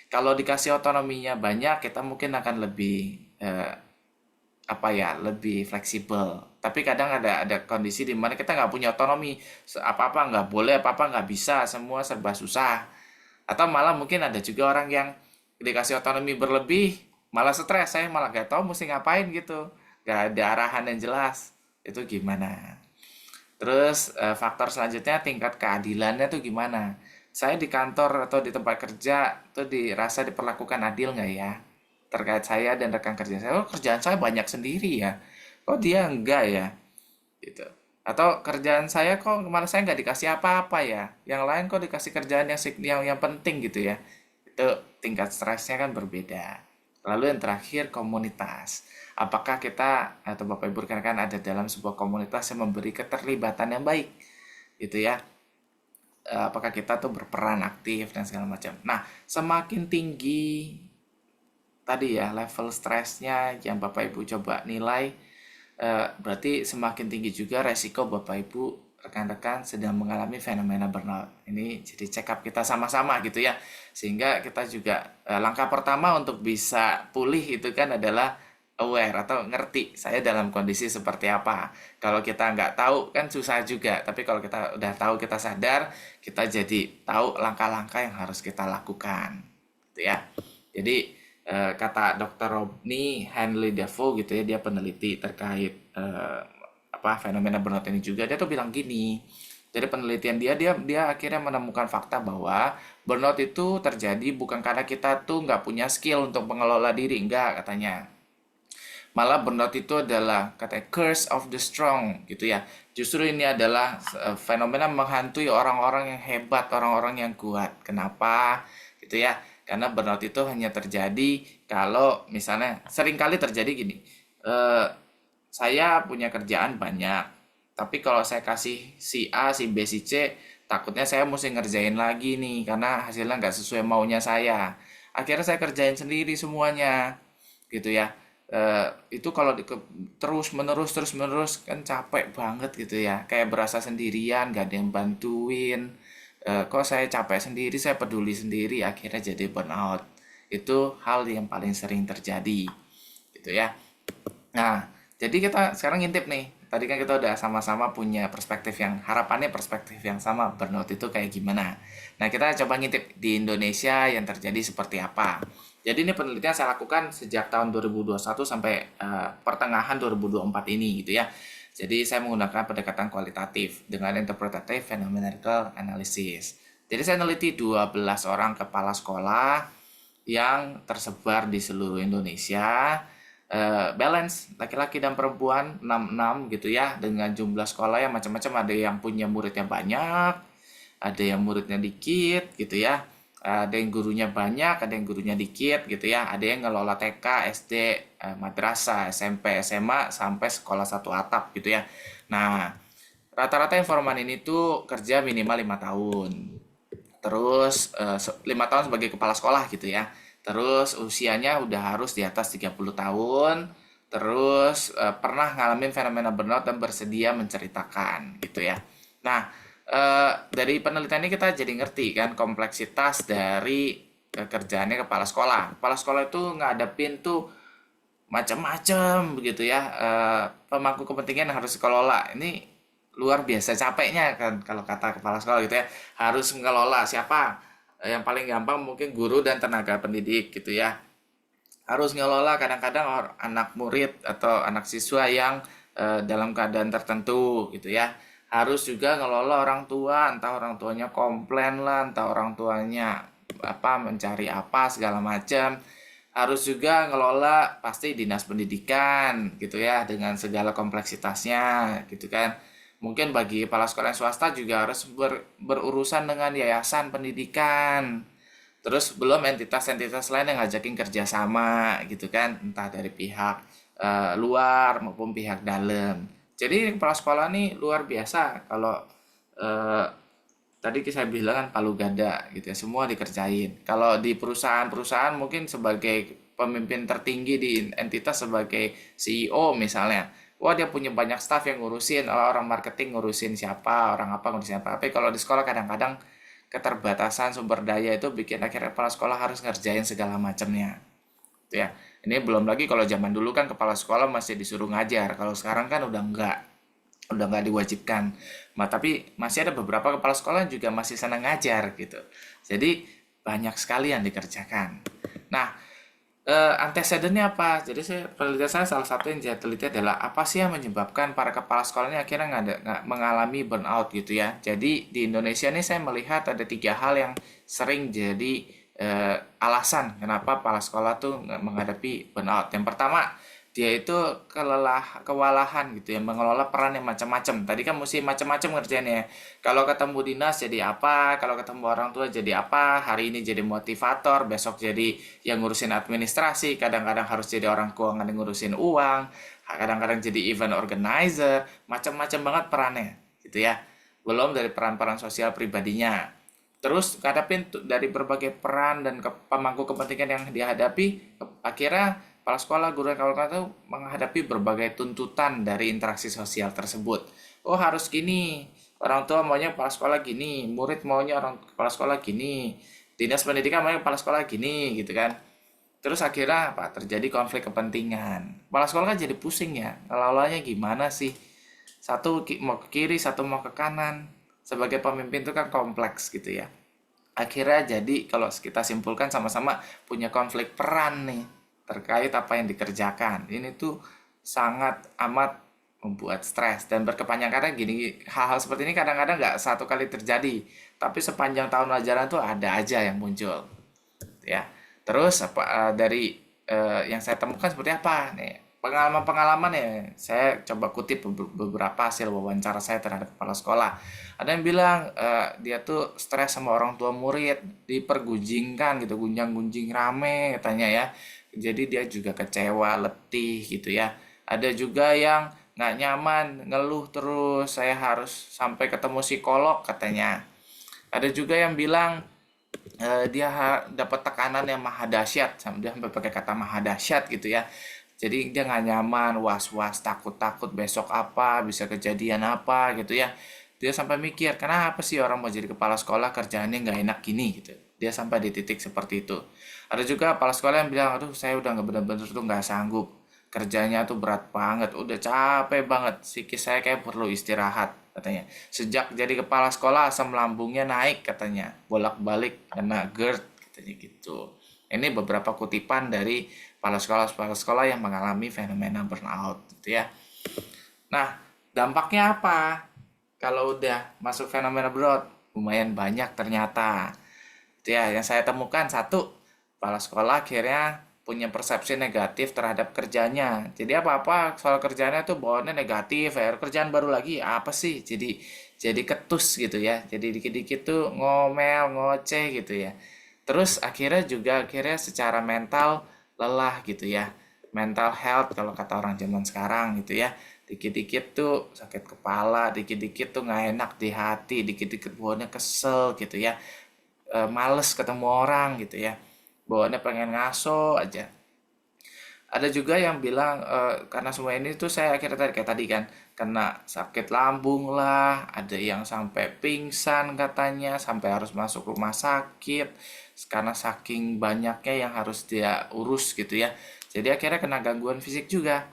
Kalau dikasih otonominya banyak, kita mungkin akan lebih lebih fleksibel. Tapi kadang ada kondisi di mana kita nggak punya otonomi, apa-apa nggak boleh, apa-apa nggak bisa, semua serba susah. Atau malah mungkin ada juga orang yang dikasih otonomi berlebih, malah stres, saya malah nggak tahu mesti ngapain gitu, nggak ada arahan yang jelas. Itu gimana? Terus faktor selanjutnya tingkat keadilannya tuh gimana? Saya di kantor atau di tempat kerja tuh dirasa diperlakukan adil nggak ya? Terkait saya dan rekan kerja saya, oh kerjaan saya banyak sendiri ya, kok dia enggak ya? Gitu. Atau kerjaan saya kok malah saya nggak dikasih apa-apa ya? Yang lain kok dikasih kerjaan yang penting gitu ya? Itu tingkat stresnya kan berbeda. Lalu yang terakhir komunitas. Apakah kita atau Bapak Ibu rekan-rekan ada dalam sebuah komunitas yang memberi keterlibatan yang baik, gitu ya? Apakah kita tuh berperan aktif dan segala macam. Nah, semakin tinggi tadi ya level stresnya yang Bapak Ibu coba nilai, berarti semakin tinggi juga resiko Bapak Ibu rekan-rekan sedang mengalami fenomena burnout. Ini jadi check up kita sama-sama gitu ya. Sehingga kita juga langkah pertama untuk bisa pulih itu kan adalah aware atau ngerti saya dalam kondisi seperti apa. Kalau kita nggak tahu kan susah juga. Tapi kalau kita udah tahu, kita sadar, kita jadi tahu langkah-langkah yang harus kita lakukan. Gitu ya. Jadi kata Dr. Rodney Hanley-Defoe gitu ya, dia peneliti terkait fenomena burnout ini juga, dia tuh bilang gini. Jadi penelitian dia akhirnya menemukan fakta bahwa burnout itu terjadi bukan karena kita tuh nggak punya skill untuk mengelola diri, enggak katanya. Malah burnout itu adalah katanya curse of the strong gitu ya. Justru ini adalah fenomena menghantui orang-orang yang hebat, orang-orang yang kuat. Kenapa? Gitu ya. Karena burnout itu hanya terjadi kalau misalnya seringkali terjadi gini. Saya punya kerjaan banyak, tapi kalau saya kasih si A, si B, si C, takutnya saya mesti ngerjain lagi nih karena hasilnya nggak sesuai maunya saya. akhirnya saya kerjain sendiri semuanya gitu ya. Itu kalau terus menerus kan capek banget gitu ya, kayak berasa sendirian, gak ada yang bantuin. Kok saya capek sendiri, saya peduli sendiri, akhirnya jadi burnout. Itu hal yang paling sering terjadi gitu ya. Nah, jadi kita sekarang ngintip nih. Tadi kan kita udah sama-sama punya perspektif yang harapannya perspektif yang sama, burnout itu kayak gimana. Nah, kita coba ngintip di Indonesia yang terjadi seperti apa. Jadi ini penelitian saya lakukan sejak tahun 2021 sampai pertengahan 2024 ini gitu ya. Jadi saya menggunakan pendekatan kualitatif dengan interpretative phenomenological analysis. Jadi saya neliti 12 orang kepala sekolah yang tersebar di seluruh Indonesia, balance laki-laki dan perempuan 66 gitu ya, dengan jumlah sekolah yang macam-macam, ada yang punya muridnya banyak, ada yang muridnya dikit gitu ya, ada yang gurunya banyak, ada yang gurunya dikit gitu ya, ada yang ngelola TK, SD, madrasah, SMP, SMA sampai sekolah satu atap gitu ya. Nah, rata-rata informan ini tuh kerja minimal 5 tahun. Terus 5 tahun sebagai kepala sekolah gitu ya. Terus usianya udah harus di atas 30 tahun. Terus pernah ngalamin fenomena burnout dan bersedia menceritakan gitu ya. Nah, dari penelitian ini kita jadi ngerti kan kompleksitas dari kerjaannya kepala sekolah. Kepala sekolah itu ngadepin tuh macam-macam begitu ya, pemangku kepentingan yang harus dikelola. Ini luar biasa capeknya kan kalau kata kepala sekolah gitu ya, harus mengelola siapa. Yang paling gampang mungkin guru dan tenaga pendidik gitu ya, harus ngelola kadang-kadang anak murid atau anak siswa yang dalam keadaan tertentu gitu ya, harus juga ngelola orang tua, entah orang tuanya komplain lah, entah orang tuanya apa mencari apa segala macam, harus juga ngelola pasti dinas pendidikan gitu ya dengan segala kompleksitasnya gitu kan. Mungkin bagi kepala sekolah yang swasta juga harus berurusan dengan yayasan pendidikan. Terus belum entitas-entitas lain yang ngajakin kerjasama gitu kan, entah dari pihak luar maupun pihak dalam. Jadi kepala sekolah nih luar biasa kalau eh, tadi saya bilang kan palu gada gitu ya, semua dikerjain. Kalau di perusahaan-perusahaan mungkin sebagai pemimpin tertinggi di entitas sebagai CEO misalnya, wah dia punya banyak staff yang ngurusin, orang marketing ngurusin siapa, orang apa ngurusin apa. Tapi kalau di sekolah kadang-kadang keterbatasan sumber daya itu bikin akhirnya kepala sekolah harus ngerjain segala macamnya. Gitu ya. Ini belum lagi kalau zaman dulu kan kepala sekolah masih disuruh ngajar. Kalau sekarang kan udah nggak diwajibkan. Tapi masih ada beberapa kepala sekolah yang juga masih senang ngajar gitu. Jadi banyak sekali yang dikerjakan. Nah, antecedennya apa? Jadi penelitian saya salah satu yang saya teliti adalah apa sih yang menyebabkan para kepala sekolah ini akhirnya nggak mengalami burnout gitu ya. Jadi di Indonesia ini saya melihat ada 3 hal yang sering jadi alasan kenapa kepala sekolah tuh nggak menghadapi burnout. Yang pertama, dia itu kewalahan gitu ya, mengelola peran yang macam-macam. Tadi kan mesti macam-macam ngerjainnya. Kalau ketemu dinas jadi apa, kalau ketemu orang tua jadi apa, hari ini jadi motivator, besok jadi yang ngurusin administrasi, kadang-kadang harus jadi orang keuangan yang ngurusin uang, kadang-kadang jadi event organizer, macam-macam banget perannya gitu ya. Belum dari peran-peran sosial pribadinya. Terus ngadapin dari berbagai peran dan pemangku kepentingan yang dihadapi, akhirnya kepala sekolah, guru, dan kawan-kawan itu menghadapi berbagai tuntutan dari interaksi sosial tersebut. Oh harus gini, orang tua maunya kepala sekolah gini, murid maunya orang kepala sekolah gini, dinas pendidikan maunya kepala sekolah gini, gitu kan. Terus akhirnya apa? Terjadi konflik kepentingan. Kepala sekolah kan jadi pusing ya, ngelolanya gimana sih? Satu mau ke kiri, satu mau ke kanan. Sebagai pemimpin itu kan kompleks gitu ya. Akhirnya jadi kalau kita simpulkan sama-sama punya konflik peran nih terkait apa yang dikerjakan. Ini tuh sangat amat membuat stres dan berkepanjangan karena gini, hal-hal seperti ini kadang-kadang nggak satu kali terjadi, tapi sepanjang tahun ajaran tuh ada aja yang muncul, ya. Terus dari yang saya temukan seperti apa nih? Pengalaman-pengalaman ya, saya coba kutip beberapa hasil wawancara saya terhadap kepala sekolah. Ada yang bilang dia tuh stres sama orang tua murid, dipergunjingkan gitu, gunjang-gunjing rame katanya ya. Jadi dia juga kecewa, letih gitu ya. Ada juga yang nggak nyaman, ngeluh terus, saya harus sampai ketemu psikolog katanya. Ada juga yang bilang dia dapat tekanan yang maha dahsyat, dia sampai pakai kata maha dahsyat gitu ya. Jadi dia nggak nyaman, was-was, takut-takut besok apa, bisa kejadian apa gitu ya. Dia sampai mikir, kenapa sih orang mau jadi kepala sekolah kerjaannya nggak enak gini gitu. Dia sampai di titik seperti itu. Ada juga kepala sekolah yang bilang, aduh saya udah nggak bener-bener tuh nggak sanggup. Kerjanya tuh berat banget, udah capek banget, psikis saya kayak perlu istirahat katanya. Sejak jadi kepala sekolah asam lambungnya naik katanya, bolak-balik kena GERD katanya gitu. Ini beberapa kutipan dari kepala sekolah yang mengalami fenomena burnout gitu ya. Nah, dampaknya apa? Kalau udah masuk fenomena burnout, lumayan banyak ternyata. Itu ya, yang saya temukan satu, kepala sekolah akhirnya punya persepsi negatif terhadap kerjanya. Jadi apa-apa soal kerjanya tuh bawaannya negatif, ya kerjaan baru lagi apa sih? Jadi ketus gitu ya. Jadi dikit-dikit tuh ngomel, ngoceh gitu ya. Terus akhirnya secara mental lelah gitu ya. Mental health kalau kata orang zaman sekarang gitu ya. Dikit-dikit tuh sakit kepala, dikit-dikit tuh nggak enak di hati, dikit-dikit bawaannya kesel gitu ya. Males ketemu orang gitu ya, bawaannya pengen ngaso aja. Ada juga yang bilang karena semua ini tuh saya akhirnya kayak tadi kan kena sakit lambung lah, ada yang sampai pingsan katanya, sampai harus masuk rumah sakit karena saking banyaknya yang harus dia urus gitu ya. Jadi akhirnya kena gangguan fisik juga.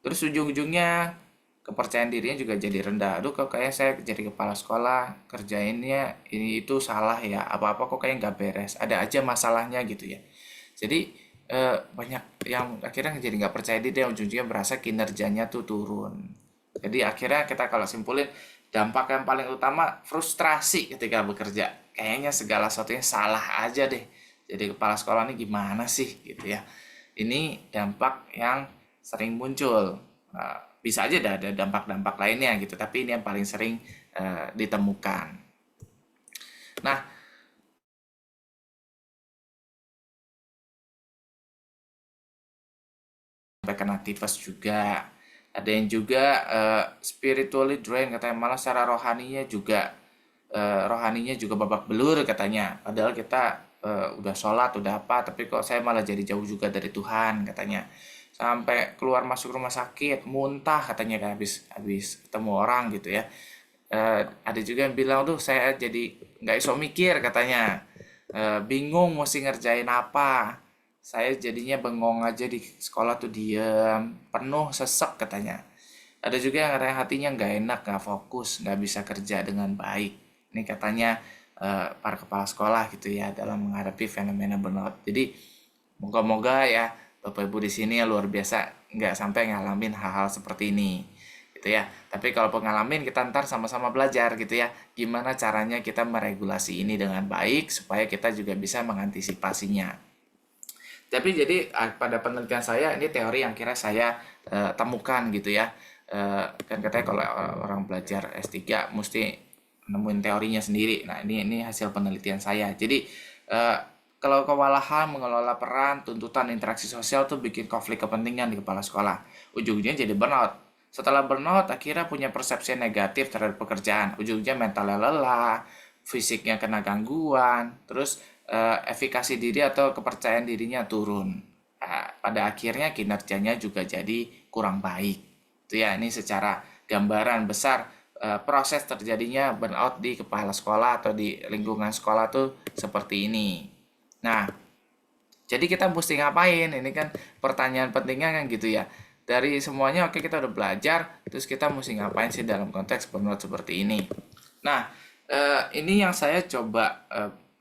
Terus ujung-ujungnya kepercayaan dirinya juga jadi rendah. Aduh, kok kayak saya jadi kepala sekolah kerjainnya ini itu salah ya, apa-apa kok kayak nggak beres, ada aja masalahnya gitu ya. Jadi banyak yang akhirnya jadi nggak percaya diri dan ujung-ujungnya merasa kinerjanya tuh turun. Jadi akhirnya kita kalau simpulin dampak yang paling utama frustrasi ketika bekerja. Kayaknya segala sesuatunya salah aja deh. Jadi kepala sekolah ini gimana sih gitu ya. Ini dampak yang sering muncul. Bisa aja ada dampak-dampak lainnya gitu, tapi ini yang paling sering ditemukan. Nah, sampai kena tipes juga. Ada yang juga spiritually drained katanya, malah secara rohaninya juga babak belur katanya. Padahal kita udah sholat, udah apa, tapi kok saya malah jadi jauh juga dari Tuhan katanya. Sampai keluar masuk rumah sakit, muntah katanya kan habis ketemu orang gitu ya. Ada juga yang bilang, tuh saya jadi nggak iso mikir katanya. Bingung mesti ngerjain apa. Saya jadinya bengong aja di sekolah tuh diem, penuh sesek katanya. Ada juga yang katanya hatinya nggak enak, nggak fokus, nggak bisa kerja dengan baik. Ini katanya para kepala sekolah gitu ya dalam menghadapi fenomena burnout. Jadi moga-moga ya Bapak Ibu di sini luar biasa nggak sampai ngalamin hal-hal seperti ini gitu ya. Tapi kalau pengalamin kita ntar sama-sama belajar gitu ya. Gimana caranya kita meregulasi ini dengan baik supaya kita juga bisa mengantisipasinya. Tapi jadi pada penelitian saya ini teori yang kira saya temukan gitu ya. Kan katanya kalau orang belajar S3 mesti nemuin teorinya sendiri. Nah, ini hasil penelitian saya. Jadi kalau kewalahan mengelola peran, tuntutan, interaksi sosial tuh bikin konflik kepentingan di kepala sekolah. Ujung-ujungnya jadi burnout. Setelah burnout, akhirnya punya persepsi negatif terhadap pekerjaan. Ujungnya mentalnya lelah, fisiknya kena gangguan, terus efikasi diri atau kepercayaan dirinya turun. Nah, pada akhirnya kinerjanya juga jadi kurang baik. Itu ya, ini secara gambaran besar proses terjadinya burnout di kepala sekolah atau di lingkungan sekolah tuh seperti ini. Nah, jadi kita mesti ngapain? Ini kan pertanyaan pentingnya kan gitu ya. Dari semuanya oke kita udah belajar, terus kita mesti ngapain sih dalam konteks burnout seperti ini. Nah, ini yang saya coba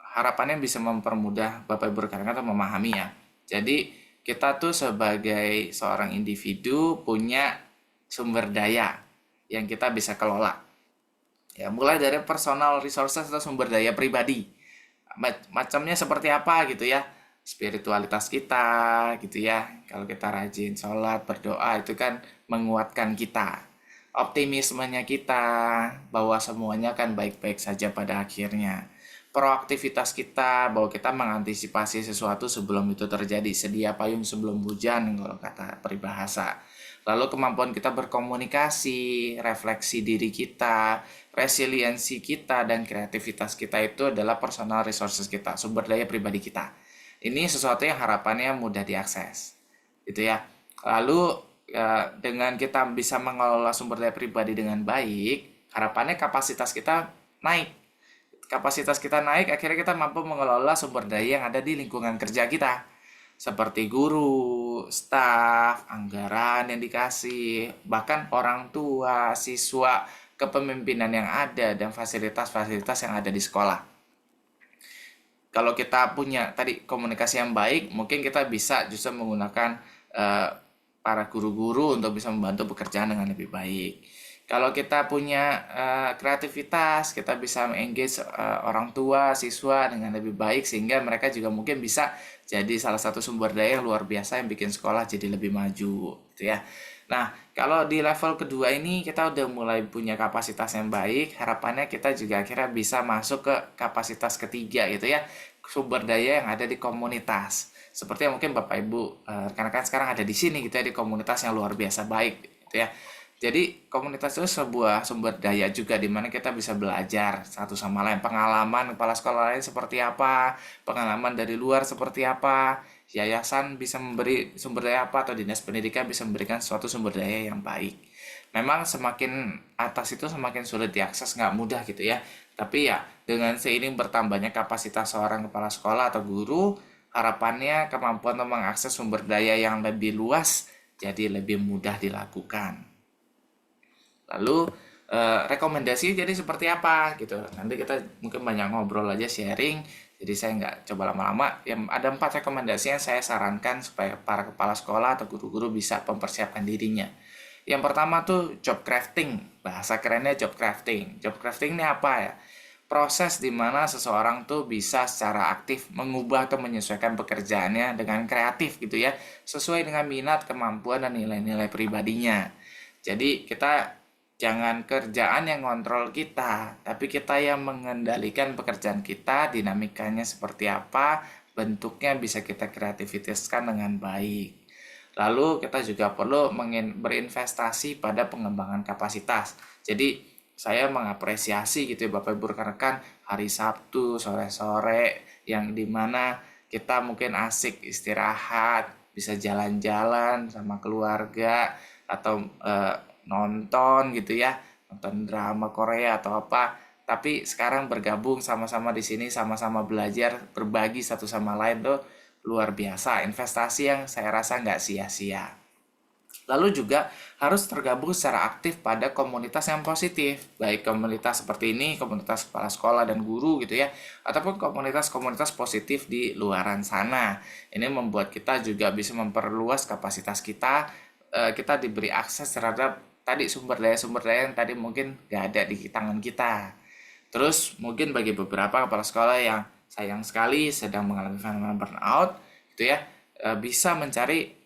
harapannya bisa mempermudah Bapak Ibu rekan-rekan atau memahami ya. Jadi kita tuh sebagai seorang individu punya sumber daya yang kita bisa kelola. Ya, mulai dari personal resources atau sumber daya pribadi. Macamnya seperti apa gitu ya, spiritualitas kita gitu ya, kalau kita rajin sholat berdoa itu kan menguatkan kita, optimismenya kita bahwa semuanya kan baik-baik saja pada akhirnya, proaktivitas kita bahwa kita mengantisipasi sesuatu sebelum itu terjadi, sedia payung sebelum hujan kalau kata peribahasa. Lalu kemampuan kita berkomunikasi, refleksi diri kita, resiliensi kita, dan kreativitas kita itu adalah personal resources kita, sumber daya pribadi kita. Ini sesuatu yang harapannya mudah diakses, gitu ya. Lalu dengan kita bisa mengelola sumber daya pribadi dengan baik, harapannya kapasitas kita naik. Kapasitas kita naik, akhirnya kita mampu mengelola sumber daya yang ada di lingkungan kerja kita. Seperti guru, staf, anggaran yang dikasih, bahkan orang tua, siswa, kepemimpinan yang ada, dan fasilitas-fasilitas yang ada di sekolah. Kalau kita punya tadi komunikasi yang baik, mungkin kita bisa justru menggunakan para guru-guru untuk bisa membantu pekerjaan dengan lebih baik. Kalau kita punya kreativitas, kita bisa engage orang tua, siswa dengan lebih baik sehingga mereka juga mungkin bisa jadi salah satu sumber daya yang luar biasa yang bikin sekolah jadi lebih maju, gitu ya. Nah, kalau di level kedua ini kita udah mulai punya kapasitas yang baik, harapannya kita juga akhirnya bisa masuk ke kapasitas ketiga gitu ya, sumber daya yang ada di komunitas. Seperti yang mungkin Bapak Ibu rekan-rekan sekarang ada di sini gitu ya, di komunitas yang luar biasa baik gitu ya. Jadi komunitas itu sebuah sumber daya juga di mana kita bisa belajar satu sama lain. Pengalaman kepala sekolah lain seperti apa, pengalaman dari luar seperti apa, yayasan bisa memberi sumber daya apa, atau dinas pendidikan bisa memberikan suatu sumber daya yang baik. Memang semakin atas itu semakin sulit diakses, nggak mudah gitu ya. Tapi ya dengan seiring bertambahnya kapasitas seorang kepala sekolah atau guru, harapannya kemampuan untuk mengakses sumber daya yang lebih luas jadi lebih mudah dilakukan. Lalu rekomendasi jadi seperti apa gitu. Nanti kita mungkin banyak ngobrol aja, sharing. Jadi saya nggak coba lama-lama. Ada 4 rekomendasi yang saya sarankan supaya para kepala sekolah atau guru-guru bisa mempersiapkan dirinya. Yang pertama tuh job crafting. Bahasa kerennya job crafting. Job crafting ini apa ya? Proses di mana seseorang tuh bisa secara aktif mengubah atau menyesuaikan pekerjaannya dengan kreatif gitu ya, sesuai dengan minat, kemampuan, dan nilai-nilai pribadinya. Jadi kita jangan kerjaan yang ngontrol kita, tapi kita yang mengendalikan pekerjaan kita, dinamikanya seperti apa, bentuknya bisa kita kreativitaskan dengan baik. Lalu kita juga perlu berinvestasi pada pengembangan kapasitas. Jadi saya mengapresiasi gitu ya Bapak Ibu rekan-rekan, hari Sabtu sore-sore yang dimana kita mungkin asik istirahat, bisa jalan-jalan sama keluarga atau nonton gitu ya, nonton drama Korea atau apa. Tapi sekarang bergabung sama-sama di sini, sama-sama belajar, berbagi satu sama lain tuh luar biasa. Investasi yang saya rasa nggak sia-sia. Lalu juga harus tergabung secara aktif pada komunitas yang positif, baik komunitas seperti ini, komunitas kepala sekolah dan guru gitu ya, ataupun komunitas-komunitas positif di luaran sana. Ini membuat kita juga bisa memperluas kapasitas kita, kita diberi akses terhadap tadi sumber daya yang tadi mungkin nggak ada di tangan kita. Terus mungkin bagi beberapa kepala sekolah yang sayang sekali sedang mengalami fenomena burnout gitu ya, bisa mencari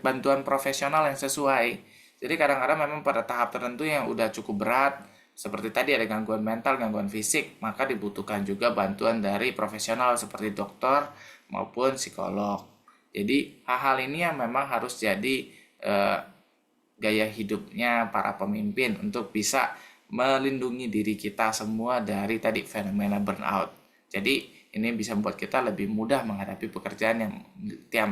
bantuan profesional yang sesuai. Jadi kadang-kadang memang pada tahap tertentu yang udah cukup berat, seperti tadi ada gangguan mental, gangguan fisik, maka dibutuhkan juga bantuan dari profesional seperti dokter maupun psikolog. Jadi hal-hal ini yang memang harus jadi gaya hidupnya para pemimpin untuk bisa melindungi diri kita semua dari tadi fenomena burnout. Jadi ini bisa membuat kita lebih mudah menghadapi pekerjaan yang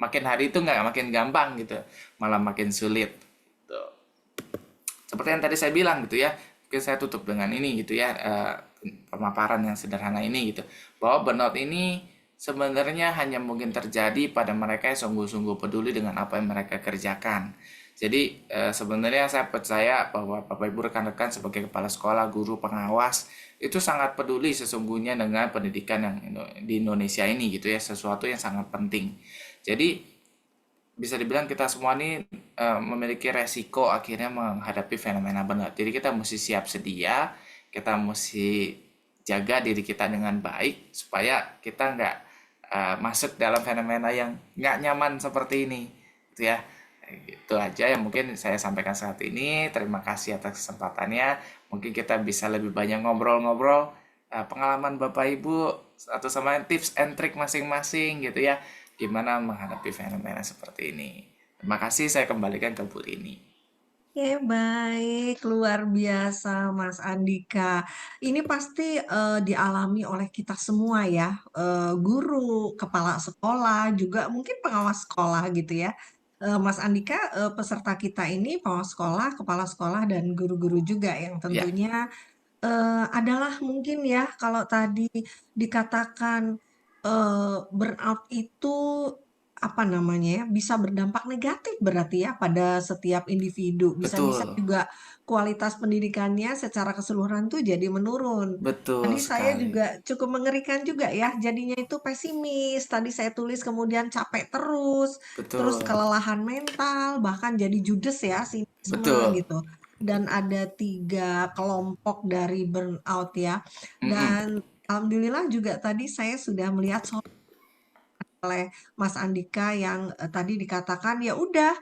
makin hari itu nggak makin gampang gitu, malah makin sulit. Tuh. Seperti yang tadi saya bilang gitu ya, mungkin saya tutup dengan ini gitu ya, pemaparan yang sederhana ini gitu, bahwa burnout ini sebenarnya hanya mungkin terjadi pada mereka yang sungguh-sungguh peduli dengan apa yang mereka kerjakan. Jadi sebenarnya saya percaya bahwa Bapak Ibu rekan-rekan sebagai kepala sekolah, guru, pengawas itu sangat peduli sesungguhnya dengan pendidikan yang di Indonesia ini gitu ya, sesuatu yang sangat penting. Jadi bisa dibilang kita semua ini memiliki resiko akhirnya menghadapi fenomena burnout. Jadi kita mesti siap sedia, kita mesti jaga diri kita dengan baik supaya kita nggak masuk dalam fenomena yang nggak nyaman seperti ini, gitu ya. Itu aja yang mungkin saya sampaikan saat ini. Terima kasih atas kesempatannya. Mungkin kita bisa lebih banyak ngobrol-ngobrol pengalaman Bapak Ibu atau sama tips and trik masing-masing gitu ya, gimana menghadapi fenomena seperti ini. Terima kasih, saya kembalikan ke Bu Rini. Baik, luar biasa Mas Andika. Ini pasti dialami oleh kita semua ya, guru, kepala sekolah, juga mungkin pengawas sekolah gitu ya. Mas Andika, peserta kita ini pengawas sekolah, kepala sekolah, dan guru-guru juga yang Ya, tentunya adalah mungkin ya kalau tadi dikatakan, burnout itu, apa namanya ya, bisa berdampak negatif berarti ya pada setiap individu. Bisa-bisa betul. juga kualitas pendidikannya secara keseluruhan tuh jadi menurun. Betul Tadi saya sekali. juga cukup mengerikan juga ya, jadinya itu pesimis, tadi saya tulis kemudian capek terus, terus Betul. kelelahan mental, bahkan jadi judes ya, sinisme Betul. gitu. Dan ada 3 kelompok dari burnout ya. Mm-mm. Dan alhamdulillah juga tadi saya sudah melihat oleh Mas Andika yang tadi dikatakan ya udah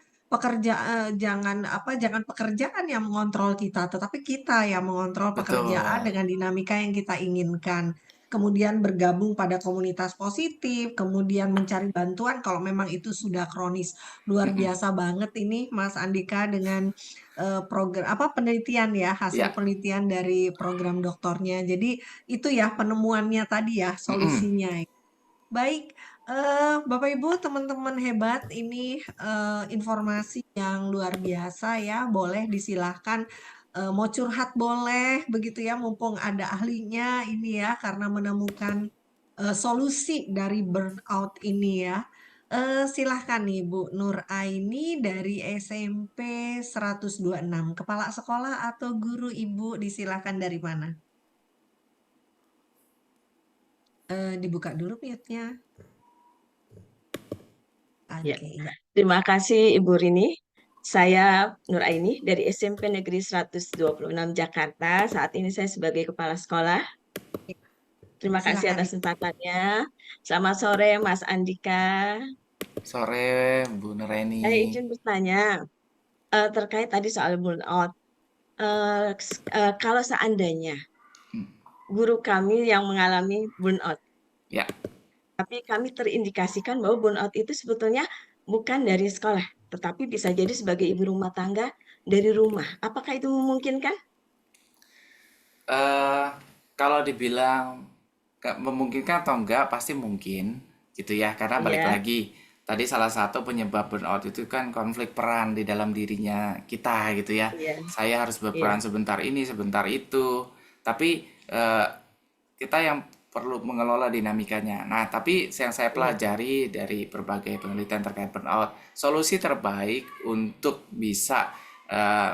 jangan pekerjaan yang mengontrol kita, tetapi kita yang mengontrol pekerjaan Betul. dengan dinamika yang kita inginkan. Kemudian bergabung pada komunitas positif, kemudian mencari bantuan kalau memang itu sudah kronis. Luar Mm-mm. biasa banget ini Mas Andika dengan program penelitian ya, hasil Ya. penelitian dari program doktornya. Jadi itu ya penemuannya tadi ya, Mm-mm. solusinya. Baik, Bapak Ibu, teman-teman hebat, ini informasi yang luar biasa ya. Boleh disilahkan mau curhat boleh, begitu ya, mumpung ada ahlinya ini ya, karena menemukan solusi dari burnout ini ya. Silahkan nih Bu Nur Aini dari SMP 126, kepala sekolah atau guru Ibu, disilahkan dari mana? Dibuka dulu mute-nya. Ya, Oke, ya. terima kasih Ibu Rini. Saya Nur Aini dari SMP Negeri 126 Jakarta. Saat ini saya sebagai kepala sekolah. Terima kasih Silakan. atas kesempatannya. Selamat sore Mas Andika. Sore, Bu Saya Nureni. izin bertanya terkait tadi soal burnout. Kalau seandainya guru kami yang mengalami burnout, Ya, tapi kami terindikasikan bahwa burnout itu sebetulnya bukan dari sekolah, tetapi bisa jadi sebagai ibu rumah tangga dari rumah. Apakah itu memungkinkan? eh kalau dibilang nggak memungkinkan atau enggak, pasti mungkin, gitu ya. Karena balik Iya, lagi, tadi salah satu penyebab burnout itu kan konflik peran di dalam dirinya kita, gitu ya. iya, Saya harus iya, berperan sebentar ini, sebentar itu. Tapi eh, kita yang perlu mengelola dinamikanya. Nah, tapi yang saya iya, pelajari dari berbagai penelitian terkait burnout, solusi terbaik untuk bisa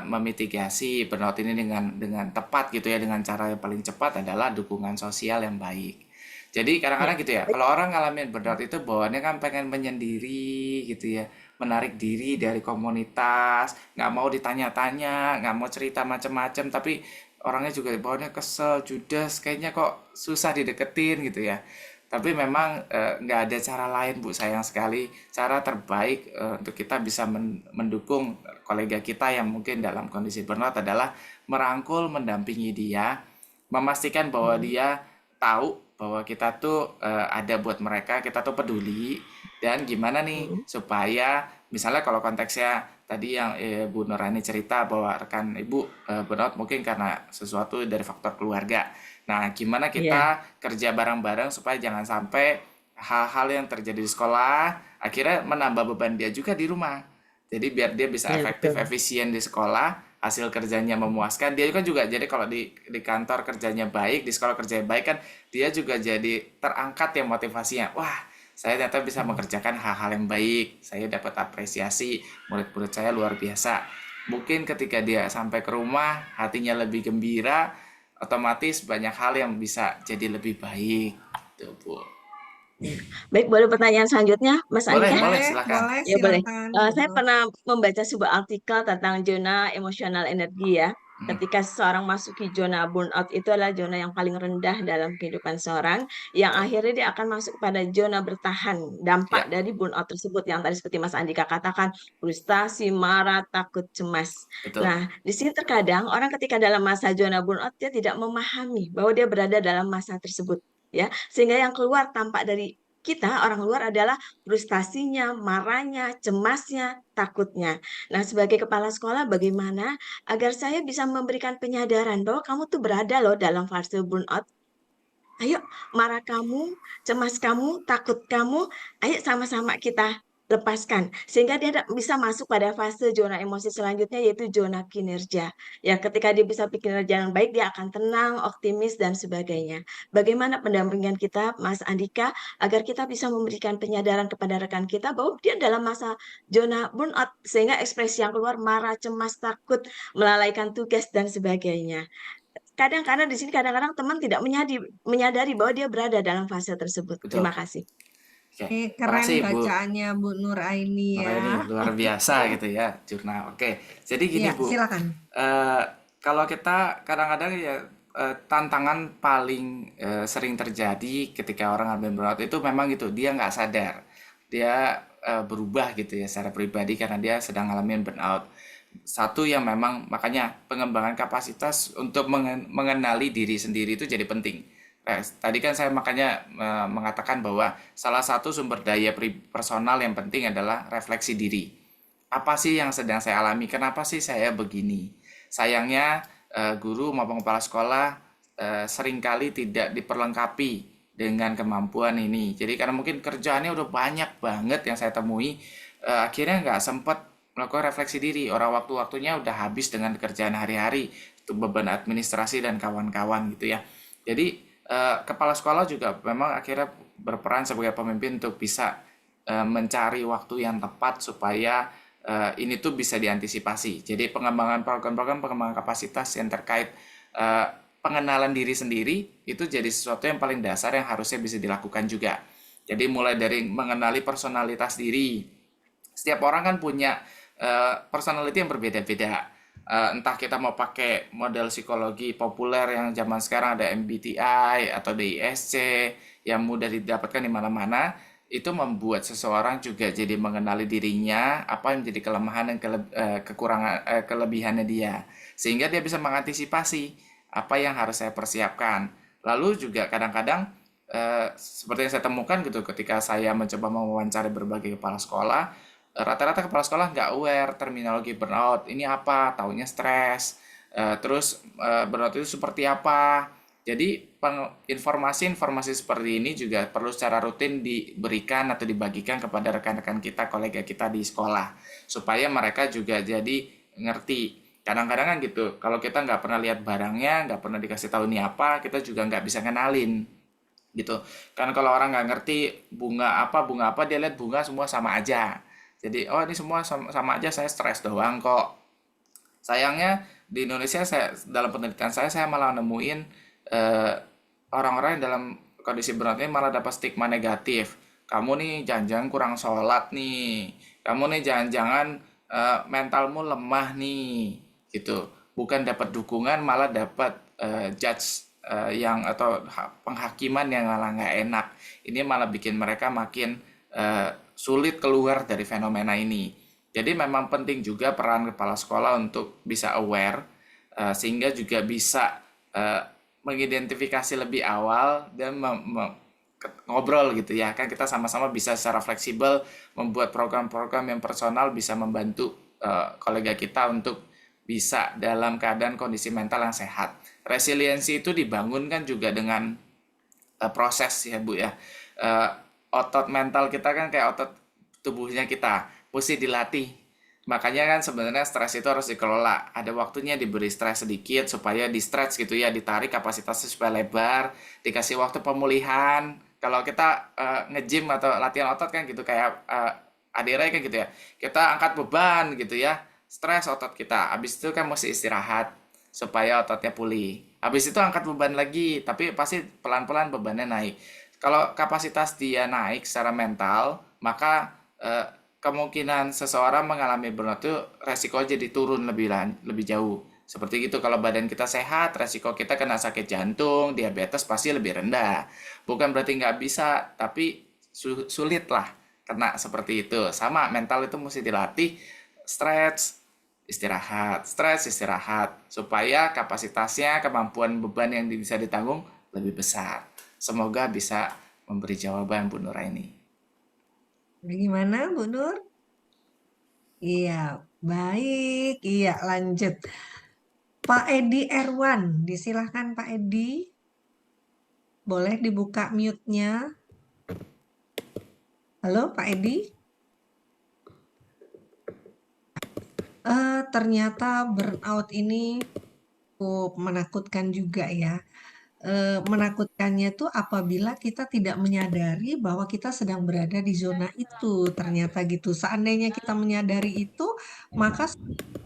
memitigasi burnout ini dengan tepat gitu ya, dengan cara yang paling cepat adalah dukungan sosial yang baik. Jadi iya. kadang-kadang gitu ya, Baik, kalau orang ngalamin burnout itu bawaannya kan pengen menyendiri gitu ya, menarik diri dari komunitas, nggak mau ditanya-tanya, nggak mau cerita macem-macem, tapi orangnya juga bawaannya kesel, judes, kayaknya kok susah dideketin gitu ya. Tapi memang nggak ada cara lain, Bu, sayang sekali. Cara terbaik untuk kita bisa mendukung kolega kita yang mungkin dalam kondisi burnout adalah merangkul, mendampingi dia, memastikan bahwa hmm, dia tahu bahwa kita tuh ada buat mereka, kita tuh peduli, dan gimana nih hmm, supaya misalnya kalau konteksnya tadi yang Bu Nurani cerita bahwa rekan Ibu burnout mungkin karena sesuatu dari faktor keluarga. Nah, gimana iya, kita kerja bareng-bareng supaya jangan sampai hal-hal yang terjadi di sekolah akhirnya menambah beban dia juga di rumah. Jadi biar dia bisa iya efektif, betul. efisien di sekolah, hasil kerjanya memuaskan, dia kan juga jadi kalau di kantor kerjanya baik, di sekolah kerjanya baik kan dia juga jadi terangkat ya motivasinya. Wah, saya ternyata bisa Hmm. mengerjakan hal-hal yang baik. Saya dapat apresiasi, murid-murid saya luar biasa. Mungkin ketika dia sampai ke rumah, hatinya lebih gembira, otomatis banyak hal yang bisa jadi lebih baik. Tuh, Bu. Ya. Baik, boleh pertanyaan selanjutnya, Mas Boleh, Andika? boleh, Boleh, silakan. boleh, Ya boleh. silakan. Saya pernah membaca sebuah artikel tentang zona emosional energi ya. Hmm, Ketika seseorang masuki zona burnout itu adalah zona yang paling rendah dalam kehidupan seorang, yang betul. akhirnya dia akan masuk pada zona bertahan. Dampak Ya, dari burnout tersebut yang tadi seperti Mas Andika katakan, frustasi, marah, takut, cemas. betul. Nah, di sini terkadang orang ketika dalam masa zona burnout dia tidak memahami bahwa dia berada dalam masa tersebut, ya, sehingga yang keluar tampak dari kita orang luar adalah frustasinya, marahnya, cemasnya, takutnya. Nah, sebagai kepala sekolah bagaimana agar saya bisa memberikan penyadaran bahwa kamu tuh berada loh dalam fase burnout. Ayo, marah kamu, cemas kamu, takut kamu, ayo sama-sama kita lepaskan. Sehingga dia bisa masuk pada fase zona emosi selanjutnya, yaitu zona kinerja. Ya, ketika dia bisa bikin kinerja yang baik, dia akan tenang, optimis, dan sebagainya. Bagaimana pendampingan kita, Mas Andika, agar kita bisa memberikan penyadaran kepada rekan kita bahwa dia dalam masa zona burnout, sehingga ekspresi yang keluar marah, cemas, takut, melalaikan tugas, dan sebagainya. Kadang-kadang di sini kadang-kadang teman tidak menyadari bahwa dia berada dalam fase tersebut. Betul. Terima kasih. Oke, Keren makasih Bu bacaannya Bu Nuraini Nuraini, ya. luar biasa gitu ya jurnal. Oke, jadi gini Iya, Bu, silakan. kalau kita kadang-kadang ya tantangan paling sering terjadi ketika orang ngambil burnout itu memang gitu, dia nggak sadar, dia berubah gitu ya secara pribadi karena dia sedang ngalamin burnout. Satu yang memang makanya pengembangan kapasitas untuk mengenali diri sendiri itu jadi penting. Tadi kan saya makanya mengatakan bahwa salah satu sumber daya personal yang penting adalah refleksi diri. Apa sih yang sedang saya alami? Kenapa sih saya begini? Sayangnya guru maupun kepala sekolah seringkali tidak diperlengkapi dengan kemampuan ini. Jadi karena mungkin kerjaannya udah banyak banget yang saya temui, akhirnya nggak sempat melakukan refleksi diri. Orang waktu-waktunya udah habis dengan kerjaan hari-hari, itu beban administrasi dan kawan-kawan gitu ya. Jadi kepala sekolah juga memang akhirnya berperan sebagai pemimpin untuk bisa mencari waktu yang tepat supaya ini tuh bisa diantisipasi. Jadi pengembangan program-program pengembangan kapasitas yang terkait pengenalan diri sendiri itu jadi sesuatu yang paling dasar yang harusnya bisa dilakukan juga. Jadi mulai dari mengenali personalitas diri. Setiap orang kan punya personality yang berbeda-beda. Entah kita mau pakai model psikologi populer yang zaman sekarang ada MBTI atau DISC yang mudah didapatkan di mana-mana, itu membuat seseorang juga jadi mengenali dirinya, apa yang menjadi kelemahan dan kekurangan kelebihannya dia, sehingga dia bisa mengantisipasi apa yang harus saya persiapkan. Lalu juga kadang-kadang seperti yang saya temukan gitu ketika saya mencoba mewawancari berbagai kepala sekolah, rata-rata kepala sekolah nggak aware terminologi burnout ini apa, taunya stres, terus burnout itu seperti apa. Jadi informasi-informasi seperti ini juga perlu secara rutin diberikan atau dibagikan kepada rekan-rekan kita, kolega kita di sekolah, supaya mereka juga jadi ngerti. Kadang-kadang kan gitu, kalau kita nggak pernah lihat barangnya, nggak pernah dikasih tahu ini apa, kita juga nggak bisa kenalin gitu. Kan kalau orang nggak ngerti bunga apa, dia lihat bunga semua sama aja. Jadi, oh ini semua sama aja, saya stres doang kok. Sayangnya di Indonesia dalam penelitian saya malah nemuin orang-orang yang dalam kondisi burnout ini malah dapat stigma negatif. Kamu nih jangan-jangan kurang sholat nih. Kamu nih jangan-jangan mentalmu lemah nih, gitu. Bukan dapat dukungan, malah dapat judge yang atau penghakiman yang malah nggak enak. Ini malah bikin mereka makin sulit keluar dari fenomena ini. Jadi memang penting juga peran kepala sekolah untuk bisa aware, sehingga juga bisa mengidentifikasi lebih awal dan ngobrol gitu ya. Kan kita sama-sama bisa secara fleksibel membuat program-program yang personal bisa membantu kolega kita untuk bisa dalam keadaan kondisi mental yang sehat. Resiliensi itu dibangun kan juga dengan proses ya Bu ya. Otot mental kita kan kayak otot tubuhnya kita, mesti dilatih. Makanya kan sebenarnya stres itu harus dikelola. Ada waktunya diberi stres sedikit supaya di stretch gitu ya, ditarik kapasitasnya supaya lebar, dikasih waktu pemulihan. Kalau kita nge-gym atau latihan otot kan gitu kayak Adira kan gitu ya. Kita angkat beban gitu ya, stres otot kita. Habis itu kan mesti istirahat supaya ototnya pulih. Habis itu angkat beban lagi, tapi pasti pelan-pelan bebannya naik. Kalau kapasitas dia naik secara mental, maka kemungkinan seseorang mengalami burnout itu resiko jadi turun lebih jauh. Seperti gitu, kalau badan kita sehat, resiko kita kena sakit jantung, diabetes pasti lebih rendah. Bukan berarti nggak bisa, tapi sulit lah kena seperti itu. Sama, mental itu mesti dilatih, stretch, istirahat, supaya kapasitasnya, kemampuan beban yang bisa ditanggung lebih besar. Semoga bisa memberi jawaban Bu Nuraini. Gimana Bu Nur? Iya, baik. Iya, lanjut. Pak Edi Erwan, disilahkan Pak Edi. Boleh dibuka mute-nya. Halo Pak Edi. Ternyata burnout ini cukup menakutkan juga ya. Menakutkannya tuh apabila kita tidak menyadari bahwa kita sedang berada di zona itu, ternyata gitu. Seandainya kita menyadari itu, maka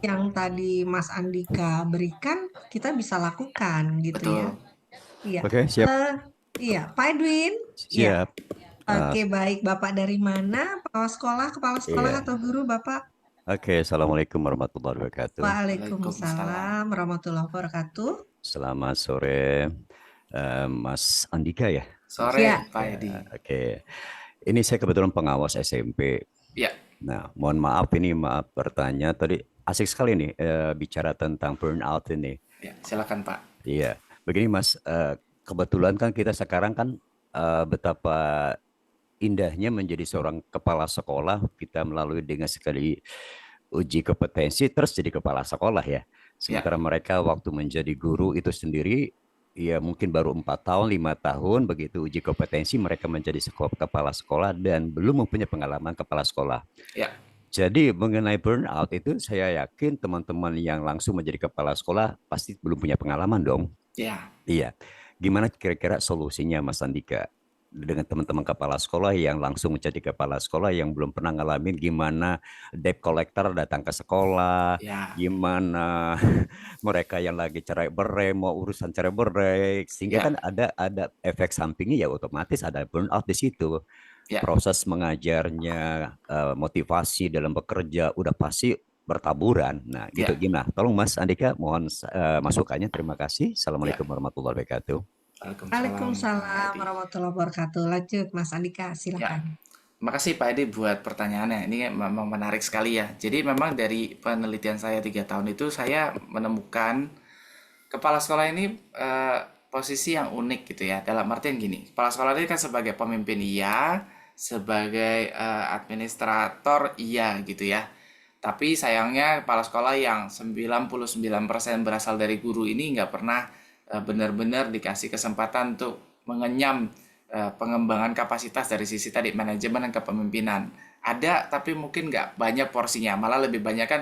yang tadi Mas Andika berikan kita bisa lakukan gitu ya. Betul. Iya. Oke, siap. Iya, Pak Edwin. Iya. Siap. Oke, baik. Bapak dari mana? Kepala sekolah Iya. atau guru, Bapak? Oke, Assalamualaikum warahmatullahi wabarakatuh. Waalaikumsalam warahmatullahi wabarakatuh. Selamat sore, Mas Andika ya. Sore Iya. Pak Edi. Oke, ini saya kebetulan pengawas SMP. Ya. Nah, mohon maaf bertanya tadi asik sekali nih bicara tentang burnout ini. Ya, silakan Pak. Iya, begini Mas, kebetulan kan kita sekarang kan betapa indahnya menjadi seorang kepala sekolah, kita melalui dengan sekali uji kompetensi terus jadi kepala sekolah ya. Sementara mereka waktu menjadi guru itu sendiri ya mungkin baru 4 tahun, 5 tahun begitu uji kompetensi mereka menjadi kepala sekolah dan belum mempunyai pengalaman kepala sekolah. Ya. Jadi mengenai burnout itu saya yakin teman-teman yang langsung menjadi kepala sekolah pasti belum punya pengalaman dong. Ya. Iya. Gimana kira-kira solusinya Mas Andika? Dengan teman-teman kepala sekolah yang langsung menjadi kepala sekolah yang belum pernah ngalamin gimana debt collector datang ke sekolah, gimana mereka yang lagi cerai-berai mau urusan cerai-berai, sehingga kan ada efek sampingnya ya otomatis ada burnout di situ. Proses mengajarnya, motivasi dalam bekerja udah pasti bertaburan. Nah, gitu gimana? Tolong Mas Andika mohon masukannya. Terima kasih. Assalamualaikum warahmatullahi wabarakatuh. Waalaikumsalam warahmatullahi wabarakatuh. Lanjut Mas Andika, silakan. Terima kasih Pak Edi buat pertanyaannya. Ini memang menarik sekali ya. Jadi memang dari penelitian saya 3 tahun itu saya menemukan kepala sekolah ini posisi yang unik gitu ya. Dalam artian gini, kepala sekolah ini kan sebagai pemimpin iya, sebagai administrator iya gitu ya. Tapi sayangnya kepala sekolah yang 99% berasal dari guru ini nggak pernah benar-benar dikasih kesempatan untuk mengenyam pengembangan kapasitas dari sisi tadi manajemen dan kepemimpinan. Ada tapi mungkin nggak banyak porsinya, malah lebih banyak kan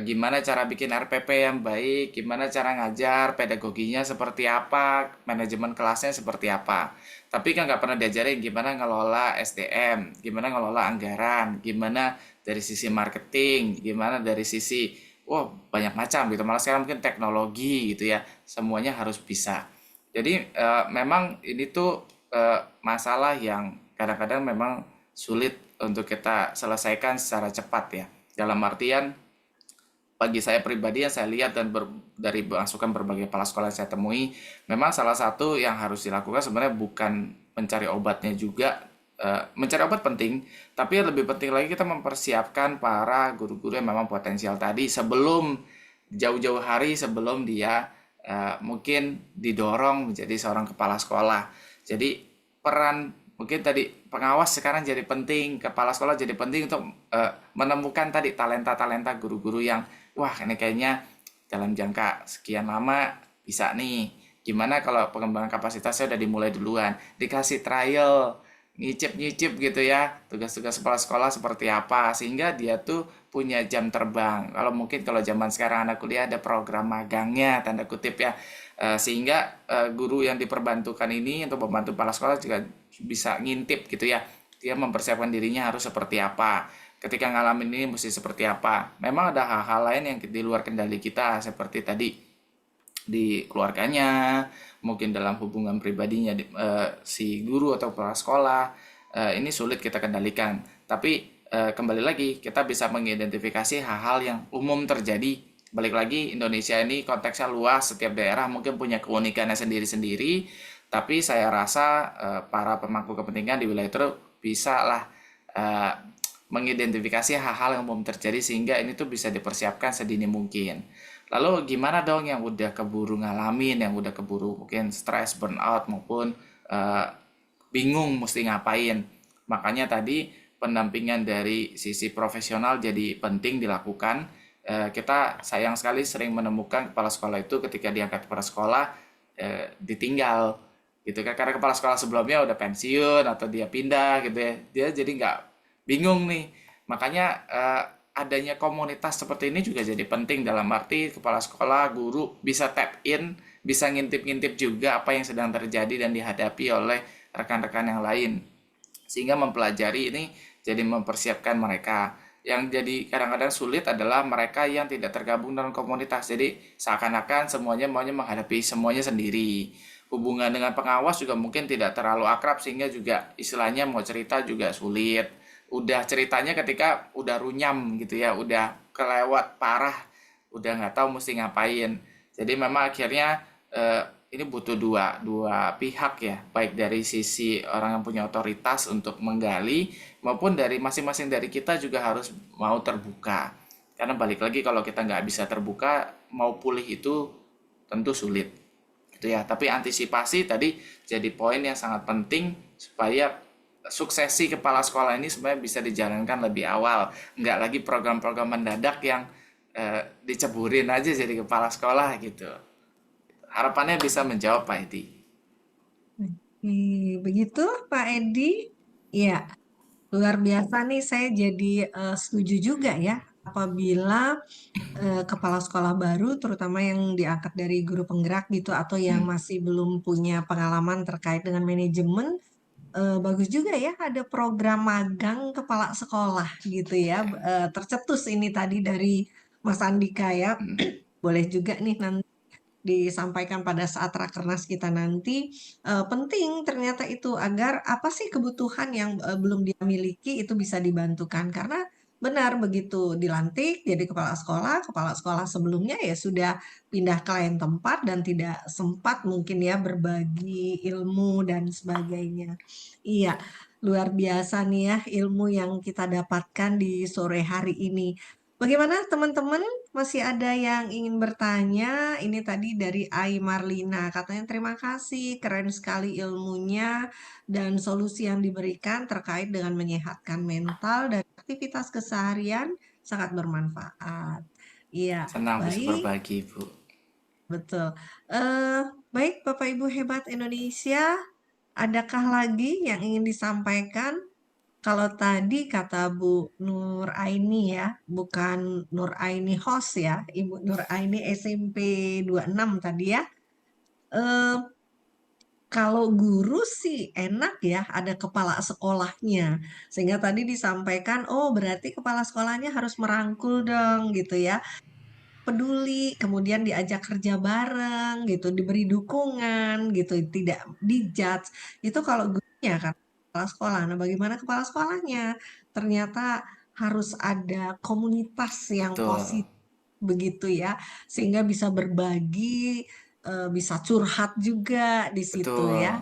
gimana cara bikin RPP yang baik, gimana cara ngajar, pedagoginya seperti apa, manajemen kelasnya seperti apa. Tapi kan nggak pernah diajarin gimana ngelola SDM, gimana ngelola anggaran, gimana dari sisi marketing, gimana dari sisi banyak macam gitu. Malah sekarang mungkin teknologi gitu ya, semuanya harus bisa. Jadi memang ini tuh masalah yang kadang-kadang memang sulit untuk kita selesaikan secara cepat ya. Dalam artian bagi saya pribadi yang saya lihat dan dari masukan berbagai kepala sekolah yang saya temui, memang salah satu yang harus dilakukan sebenarnya bukan mencari obatnya juga. Mencari obat penting, tapi yang lebih penting lagi kita mempersiapkan para guru-guru yang memang potensial tadi sebelum jauh-jauh hari sebelum dia mungkin didorong menjadi seorang kepala sekolah. Jadi peran mungkin tadi pengawas sekarang jadi penting, kepala sekolah jadi penting untuk menemukan tadi talenta-talenta guru-guru yang ini kayaknya dalam jangka sekian lama bisa nih. Gimana kalau pengembangan kapasitasnya udah dimulai duluan, dikasih trial, nyicip gitu ya, tugas-tugas kepala sekolah seperti apa, sehingga dia tuh punya jam terbang. Kalau zaman sekarang anak kuliah ada program magangnya, tanda kutip ya, sehingga guru yang diperbantukan ini untuk membantu kepala sekolah juga bisa ngintip gitu ya, dia mempersiapkan dirinya harus seperti apa, ketika ngalamin ini mesti seperti apa. Memang ada hal-hal lain yang di luar kendali kita, seperti tadi di keluarganya, mungkin dalam hubungan pribadinya si guru atau kepala sekolah, ini sulit kita kendalikan. Tapi kembali lagi kita bisa mengidentifikasi hal-hal yang umum terjadi. Balik lagi, Indonesia ini konteksnya luas, setiap daerah mungkin punya keunikannya sendiri-sendiri, tapi saya rasa para pemangku kepentingan di wilayah itu bisa lah mengidentifikasi hal-hal yang umum terjadi sehingga ini tuh bisa dipersiapkan sedini mungkin. Lalu gimana dong yang udah keburu ngalamin, yang udah keburu mungkin stres, burnout maupun bingung mesti ngapain. Makanya tadi pendampingan dari sisi profesional jadi penting dilakukan. Kita sayang sekali sering menemukan kepala sekolah itu ketika diangkat kepala sekolah ditinggal gitu kan, karena kepala sekolah sebelumnya udah pensiun atau dia pindah gitu ya, dia jadi nggak bingung nih. Makanya adanya komunitas seperti ini juga jadi penting, dalam arti kepala sekolah, guru bisa tap in, bisa ngintip-ngintip juga apa yang sedang terjadi dan dihadapi oleh rekan-rekan yang lain, sehingga mempelajari ini jadi mempersiapkan mereka. Yang jadi kadang-kadang sulit adalah mereka yang tidak tergabung dalam komunitas, jadi seakan-akan semuanya maunya menghadapi semuanya sendiri. Hubungan dengan pengawas juga mungkin tidak terlalu akrab, sehingga juga istilahnya mau cerita juga sulit. Udah ceritanya ketika udah runyam gitu ya, udah kelewat parah, udah nggak tahu mesti ngapain. Jadi memang akhirnya ini butuh dua pihak ya, baik dari sisi orang yang punya otoritas untuk menggali, maupun dari masing-masing dari kita juga harus mau terbuka. Karena balik lagi, kalau kita nggak bisa terbuka, mau pulih itu tentu sulit. Gitu ya. Tapi antisipasi tadi jadi poin yang sangat penting supaya suksesi kepala sekolah ini sebenarnya bisa dijalankan lebih awal. Nggak lagi program-program mendadak yang diceburin aja jadi kepala sekolah gitu. Harapannya bisa menjawab Pak Edi. Begitu Pak Edi? Ya, luar biasa nih, saya jadi setuju juga ya, apabila kepala sekolah baru, terutama yang diangkat dari guru penggerak gitu, atau yang masih belum punya pengalaman terkait dengan manajemen, bagus juga ya ada program magang kepala sekolah gitu ya. Tercetus ini tadi dari Mas Andika ya. Boleh juga nih nanti disampaikan pada saat rakernas kita nanti. Penting ternyata itu, agar apa sih kebutuhan yang belum dia miliki itu bisa dibantukan, karena benar begitu dilantik jadi kepala sekolah sebelumnya ya sudah pindah ke lain tempat dan tidak sempat mungkin ya berbagi ilmu dan sebagainya. Iya, luar biasa nih ya ilmu yang kita dapatkan di sore hari ini. Bagaimana teman-teman? Masih ada yang ingin bertanya? Ini tadi dari Ai Marlina, katanya terima kasih, keren sekali ilmunya dan solusi yang diberikan terkait dengan menyehatkan mental dan aktivitas keseharian sangat bermanfaat. Iya, Senang bisa baik, berbagi, Bu. betul. Eh, baik, Bapak Ibu hebat Indonesia, adakah lagi yang ingin disampaikan? Kalau tadi kata Bu Nur Aini ya, bukan Nur Aini host ya, Ibu Nur Aini SMP 26 tadi ya. Eh, kalau guru sih enak ya, ada kepala sekolahnya. Sehingga tadi disampaikan, oh berarti kepala sekolahnya harus merangkul dong gitu ya. Peduli, kemudian diajak kerja bareng gitu, diberi dukungan gitu, tidak dijudge. Itu kalau gurunya kan kepala sekolah. Nah, bagaimana kepala sekolahnya? Ternyata harus ada komunitas yang Betul, positif begitu ya, sehingga bisa berbagi, bisa curhat juga di situ betul. ya.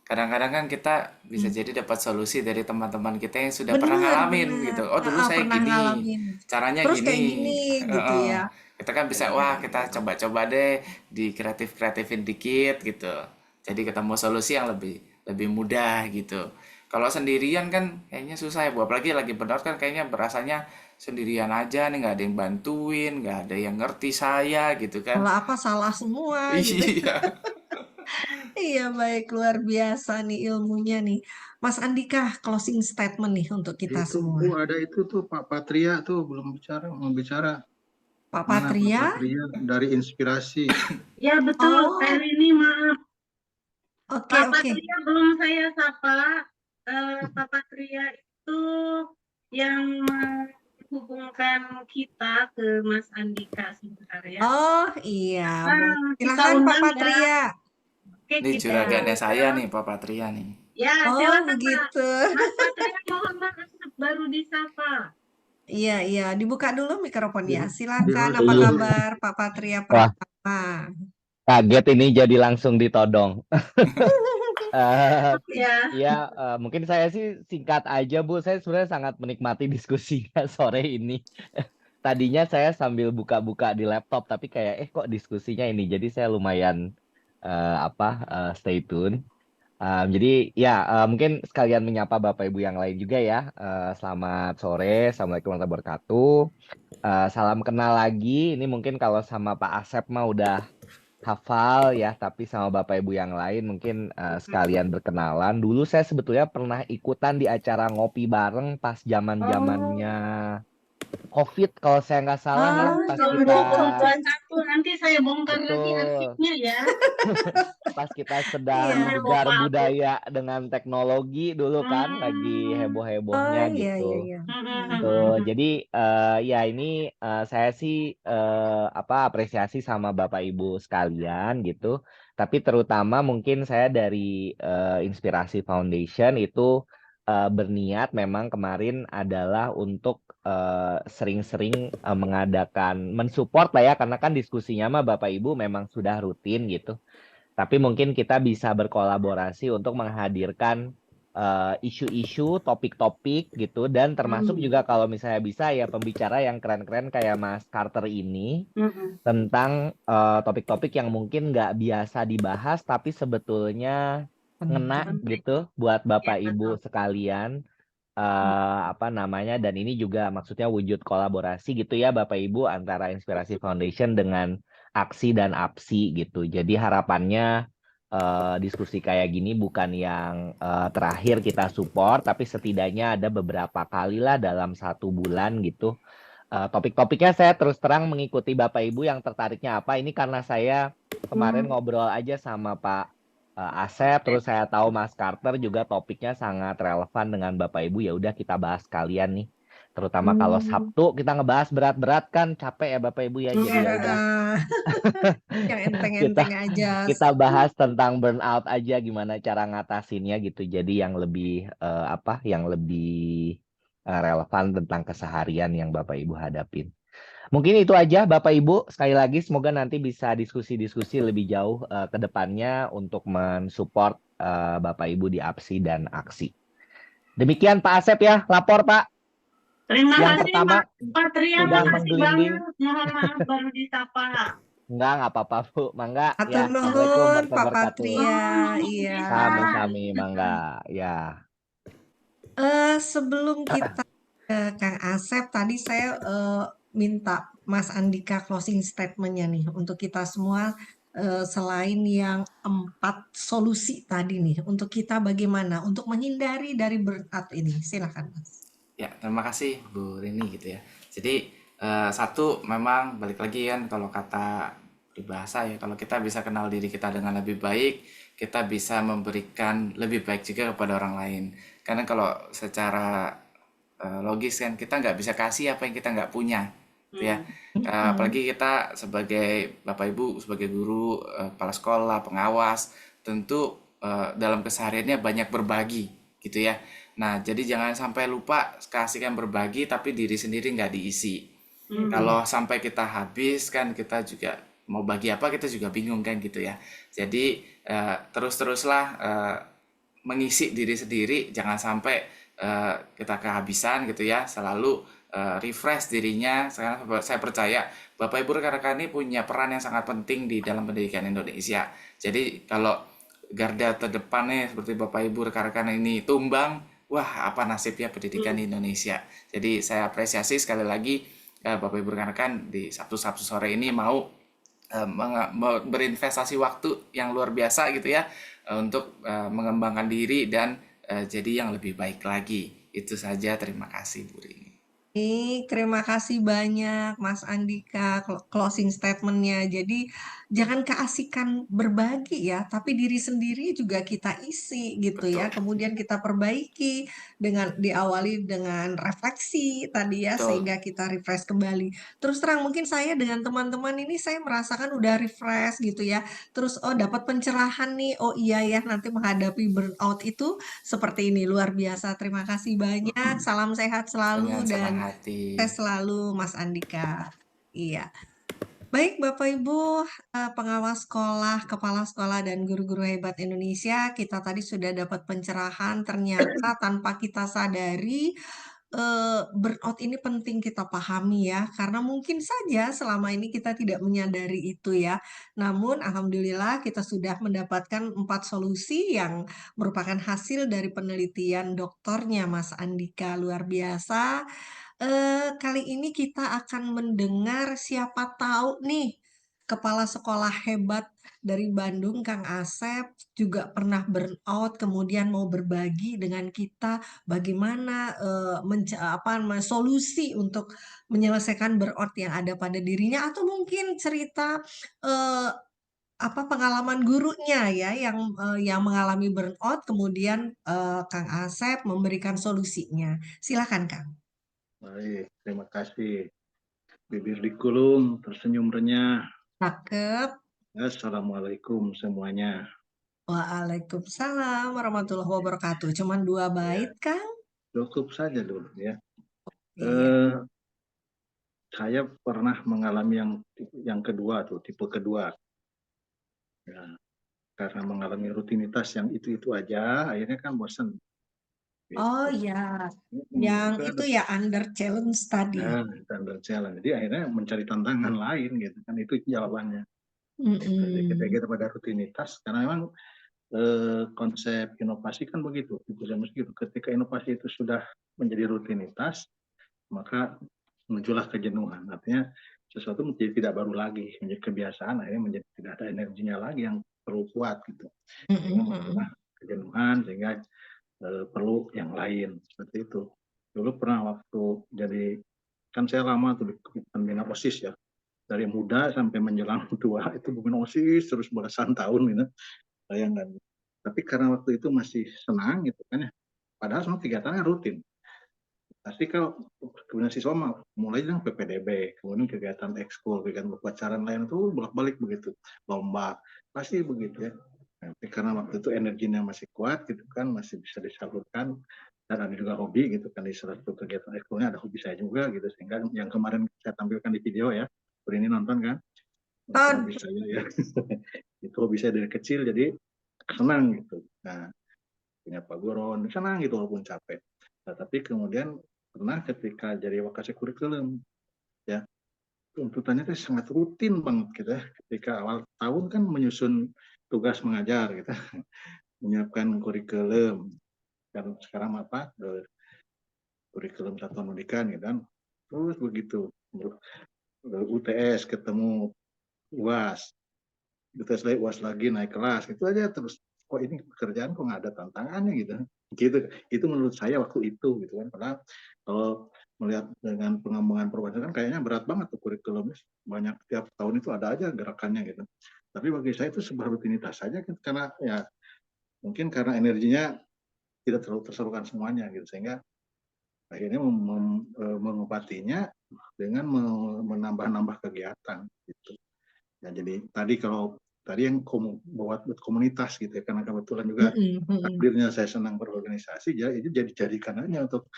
Kadang-kadang kan kita bisa Hmm. jadi dapat solusi dari teman-teman kita yang sudah pernah Bener, ngalamin bener. gitu. Oh, dulu saya Pernah gini, ngalamin. caranya Terus kayak gini. gini gitu Heeh. ya. Kita kan bisa, wah kita coba-coba deh di kreatif-kreatifin dikit gitu. Jadi ketemu solusi yang lebih lebih mudah gitu. Kalau sendirian kan kayaknya susah ya, Bu. Apalagi lagi burnout kan kayaknya berasanya sendirian aja nih, nggak ada yang bantuin, nggak ada yang ngerti saya gitu kan. Malah apa salah semua gitu. Iya. Iya, baik, luar biasa nih ilmunya nih. Mas Andika, closing statement nih untuk kita Itu semua. Bu, ada itu tuh Pak Patria tuh belum bicara, mau bicara. Pak Mana Pak Patria? Patria dari Inspirasi? Ya betul, Oh, Pak Rini maaf. oke, Pak oke. Patria belum saya sapa. Pak Patria itu yang menghubungkan kita ke Mas Andika sebenarnya. Oh, iya. Kita Silahkan Pak undang ya. Patria. Oke, Ini kita juragannya saya undang. nih, Pak Patria nih. Ya, Oh, silakan Pak. begitu. Mas Patria mohon maaf baru disapa. Iya, iya. Dibuka dulu mikrofonnya. Di Silakan, host apa dulu. kabar Pak Patria Wah, Pratama? kaget ini jadi langsung ditodong. Eh, Ya, ya, mungkin saya sih singkat aja, Bu. Saya sebenarnya sangat menikmati diskusinya sore ini. Tadinya saya sambil buka-buka di laptop, tapi kayak kok diskusinya ini. Jadi saya lumayan stay tune. Jadi ya mungkin sekalian menyapa Bapak Ibu yang lain juga ya. Selamat sore, Assalamualaikum warahmatullahi wabarakatuh. Salam kenal lagi. Ini mungkin kalau sama Pak Asep mah udah hafal ya, tapi sama Bapak Ibu yang lain mungkin sekalian berkenalan. Dulu saya sebetulnya pernah ikutan di acara ngopi bareng pas Oh, zamannya COVID kalau saya nggak salah ya, Ah, pas zaman kita 2021 nanti saya bongkar lagi betul. arsipnya ya. Pas kita sedang Iya. Sampai gegar lupa aku. budaya dengan teknologi dulu kan, lagi Hmm. heboh-hebohnya Oh iya gitu. iya iya. Tuh, jadi ya ini saya sih apresiasi sama Bapak Ibu sekalian gitu. Tapi terutama mungkin saya dari Inspirasi Foundation itu berniat memang kemarin adalah untuk sering-sering mengadakan mensupport lah ya, karena kan diskusinya mah Bapak Ibu memang sudah rutin gitu. Tapi mungkin kita bisa berkolaborasi untuk menghadirkan isu-isu, topik-topik gitu, dan termasuk juga kalau misalnya bisa ya pembicara yang keren-keren kayak Mas Carter ini tentang topik-topik yang mungkin nggak biasa dibahas tapi sebetulnya ngena Penting. gitu buat Bapak Ya, Ibu betul. sekalian. Apa namanya, dan ini juga maksudnya wujud kolaborasi gitu ya Bapak Ibu antara Inspirasi Foundation dengan Aksi dan APSI gitu. Jadi harapannya diskusi kayak gini bukan yang terakhir kita support, tapi setidaknya ada beberapa kali lah dalam 1 bulan gitu. Topik-topiknya saya terus terang mengikuti Bapak Ibu yang tertariknya apa. Ini karena saya kemarin ngobrol aja sama Pak Asep, terus saya tahu Mas Carter juga topiknya sangat relevan dengan Bapak Ibu, ya udah kita bahas sekalian nih. Terutama kalau Sabtu kita ngebahas berat-berat kan capek ya Bapak Ibu ya. Jadi ya udah Yang kita enteng-enteng aja. kita bahas tentang burnout aja, gimana cara ngatasinnya gitu. Jadi yang lebih yang lebih relevan tentang keseharian yang Bapak Ibu hadapin. Mungkin itu aja Bapak Ibu. Sekali lagi semoga nanti bisa diskusi-diskusi lebih jauh ke depannya untuk mensupport Bapak Ibu di APSI dan AKSI. Demikian Pak Asep ya, lapor Pak. Terima Yang kasih pertama Pak Tria, sudah makasih menggelinding. banget. Mohon maaf baru disapa. Nggak apa-apa Bu, mangga Atur ya. Assalamualaikum nuhun Pak warahmatullahi wabarakatuh. Patria. Oh, Iya. bisa. Sami-sami mangga ya. Sebelum kita ke Kang Asep, tadi saya minta Mas Andika closing statement-nya nih untuk kita semua, selain yang 4 solusi tadi nih, untuk kita bagaimana untuk menghindari dari burnout ini. Silakan Mas. Ya, terima kasih Bu Rini gitu ya. Jadi satu memang balik lagi kan kalau kata peribahasa ya, kalau kita bisa kenal diri kita dengan lebih baik, kita bisa memberikan lebih baik juga kepada orang lain. Karena kalau secara logis kan kita nggak bisa kasih apa yang kita nggak punya, gitu ya. Apalagi kita sebagai Bapak Ibu, sebagai guru, kepala sekolah, pengawas, tentu dalam kesehariannya banyak berbagi, gitu ya. Nah, jadi jangan sampai lupa kasihkan berbagi tapi diri sendiri nggak diisi. Kalau sampai kita habis kan kita juga mau bagi apa kita juga bingung kan gitu ya. Jadi terus-teruslah mengisi diri sendiri, jangan sampai kita kehabisan gitu ya. Selalu refresh dirinya. Saya percaya Bapak Ibu rekan-rekan ini punya peran yang sangat penting di dalam pendidikan Indonesia. Jadi kalau garda terdepannya seperti Bapak Ibu rekan-rekan ini tumbang, wah apa nasibnya pendidikan di Indonesia. Jadi saya apresiasi sekali lagi Bapak Ibu rekan-rekan di Sabtu-Sabtu sore ini mau berinvestasi waktu yang luar biasa gitu ya untuk mengembangkan diri dan jadi yang lebih baik lagi. Itu saja, terima kasih Bu Rini. Terima kasih banyak Mas Andika closing statement-nya. Jadi jangan keasikan berbagi ya, tapi diri sendiri juga kita isi gitu ya. Betul, Kemudian kita perbaiki dengan diawali dengan refleksi tadi ya, betul. sehingga kita refresh kembali. Terus terang mungkin saya dengan teman-teman ini saya merasakan udah refresh gitu ya. Terus oh dapat pencerahan nih. Oh iya ya, nanti menghadapi burnout itu seperti ini, luar biasa. Terima kasih banyak. Salam sehat selalu Dengan senang dan hati. sukses selalu Mas Andika. Iya. Baik Bapak Ibu, pengawas sekolah, kepala sekolah dan guru-guru hebat Indonesia, kita tadi sudah dapat pencerahan ternyata tanpa kita sadari burnout ini penting kita pahami ya, karena mungkin saja selama ini kita tidak menyadari itu ya. Namun alhamdulillah kita sudah mendapatkan 4 solusi yang merupakan hasil dari penelitian doktornya Mas Andika, luar biasa. Kali ini kita akan mendengar siapa tahu nih, kepala sekolah hebat dari Bandung, Kang Asep, juga pernah burnout, kemudian mau berbagi dengan kita bagaimana, solusi untuk menyelesaikan burnout yang ada pada dirinya, atau mungkin cerita, eee, pengalaman gurunya ya yang mengalami burnout, kemudian, Kang Asep memberikan solusinya. Silakan, Kang. Baik, terima kasih. Bibir dikulum, tersenyum renyah. Cakep. Assalamualaikum semuanya. Waalaikumsalam warahmatullahi wabarakatuh. Cuman 2 bait, Kang? Cukup saja dulu ya. Iya. Saya pernah mengalami yang kedua tuh, tipe kedua. Ya, karena mengalami rutinitas yang itu-itu aja, akhirnya kan bosan. Oh Gitu. ya, yang itu ya under challenge tadi. Nah, standar challenge. Jadi akhirnya mencari tantangan lain gitu kan, itu jawabannya. Jadi kita pada rutinitas, karena memang konsep inovasi kan begitu. Ketika inovasi itu sudah menjadi rutinitas, maka muncullah kejenuhan. Artinya sesuatu menjadi tidak baru lagi, menjadi kebiasaan, akhirnya menjadi tidak ada energinya lagi yang perlu kuat gitu. Sehingga muncullah kejenuhan, sehingga perlu yang lain seperti itu. Dulu pernah waktu jadi, kan saya lama tuh pembina OSIS ya, dari muda sampai menjelang tua itu pembina OSIS terus belasan tahun gitu, bayangkan. Tapi karena waktu itu masih senang gitu kan ya, padahal semua kegiatannya rutin. Pasti kalau kemudian siswa mulai dengan PPDB, kemudian kegiatan ekskul, kegiatan upacaran lain itu bolak-balik begitu, lomba, pasti begitu ya. Tapi karena waktu itu energinya masih kuat gitu kan, masih bisa disalurkan, dan ada juga hobi gitu kan, di salah satu kegiatan ekskulnya ada hobi saya juga gitu, sehingga yang kemarin saya tampilkan di video ya, ini nonton kan, itu hobi saya ya. Itu hobi saya dari kecil, jadi senang gitu. Nah, punya Pak Goron, senang gitu walaupun capek. Nah, tapi kemudian pernah ketika jadi wakase kurikulum ya, tuntutannya itu sangat rutin banget gitu ya. Ketika awal tahun kan menyusun tugas mengajar gitu, menyiapkan kurikulum, dan sekarang apa kurikulum satuan pendidikan gitu kan, terus begitu UTS ketemu UAS, UTS lagi UAS lagi naik kelas, itu aja terus. Kok ini pekerjaan kok nggak ada tantangannya gitu. Itu menurut saya waktu itu gitu kan. Padahal kalau melihat dengan pengembangan perbandingan kayaknya berat banget tuh kurikulumnya, banyak tiap tahun itu ada aja gerakannya gitu. Tapi bagi saya itu sebuah rutinitas saja gitu, karena ya mungkin karena energinya tidak terlalu tersalurkan semuanya gitu, sehingga akhirnya mengobatinya dengan menambah-nambah kegiatan gitu. Ya, jadi tadi yang buat komunitas gitu ya, karena kebetulan juga takdirnya saya senang berorganisasi, jadi itu jadikan aja untuk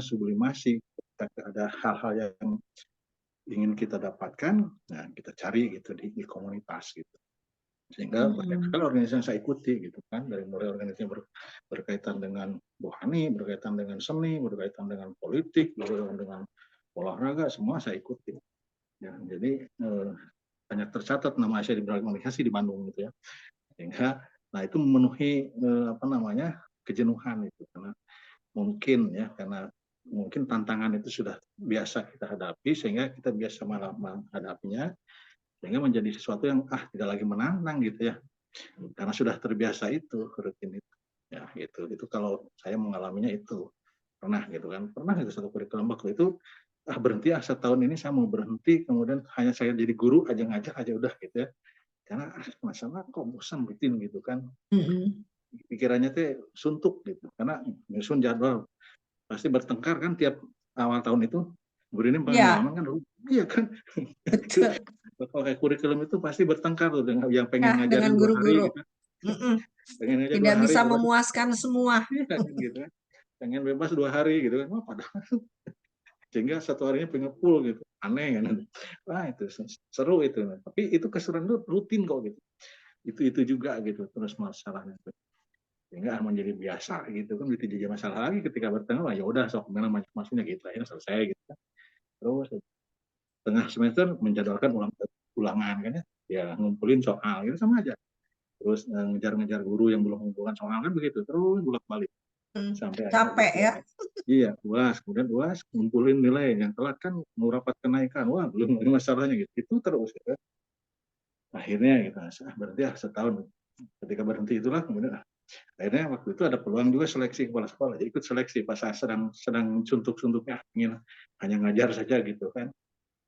sublimasi. Ada hal-hal yang ingin kita dapatkan, nah kita cari gitu di komunitas gitu, sehingga banyak sekali organisasi yang saya ikuti gitu kan, dari mulai organisasi yang berkaitan dengan rohani, berkaitan dengan seni, berkaitan dengan politik, berkaitan dengan olahraga, semua saya ikuti ya. Jadi banyak tercatat nama saya di berorganisasi di Bandung gitu ya, sehingga nah itu memenuhi kejenuhan itu, karena mungkin tantangan itu sudah biasa kita hadapi, sehingga kita biasa malah menghadapinya, sehingga menjadi sesuatu yang tidak lagi menantang gitu ya, karena sudah terbiasa itu rutin itu ya. Itu kalau saya mengalaminya itu pernah gitu kan, pernah itu satu kurikulum waktu itu berhenti setahun ini saya mau berhenti, kemudian hanya saya jadi guru aja, ngajar aja udah gitu ya, karena masalah kok bosan rutin gitu kan. Pikirannya tuh suntuk gitu, karena nyusun jadwal pasti bertengkar kan tiap awal tahun itu, guru ini pengalaman kan, iya kan. Kalau kayak kurikulum itu pasti bertengkar tuh dengan yang pengen ngajarin 2 hari gitu. Pengen ngajar 2 Tidak hari bisa memuaskan semua. gitu kan. Pengen bebas 2 hari gitu kan. Padahal sehingga 1 harinya pengen full gitu. Aneh kan. Wah, itu seru itu. Tapi itu keseruan itu rutin kok gitu. Itu juga gitu terus masalahnya. sehingga menjadi biasa gitu kan, tidak jadi masalah lagi ketika bertengah, ya udah sok mana maksudnya gitu, akhirnya selesai gitu kan. Terus tengah semester menjadwalkan ulangan kan ya ngumpulin soal itu sama aja. Terus ngejar-ngejar guru yang belum mengumpulkan soal kan begitu, terus bolak-balik sampai capek ya. Iya, UAS, kemudian UAS ngumpulin nilai, yang telat kan mau rapat kenaikan, wah belum masalahnya gitu, itu terus ya. Akhirnya gitu, berarti setahun. Ketika berhenti itulah kemudian akhirnya waktu itu ada peluang juga seleksi kepala sekolah, jadi ikut seleksi pas saya sedang suntuk-suntuknya ingin hanya ngajar saja gitu kan.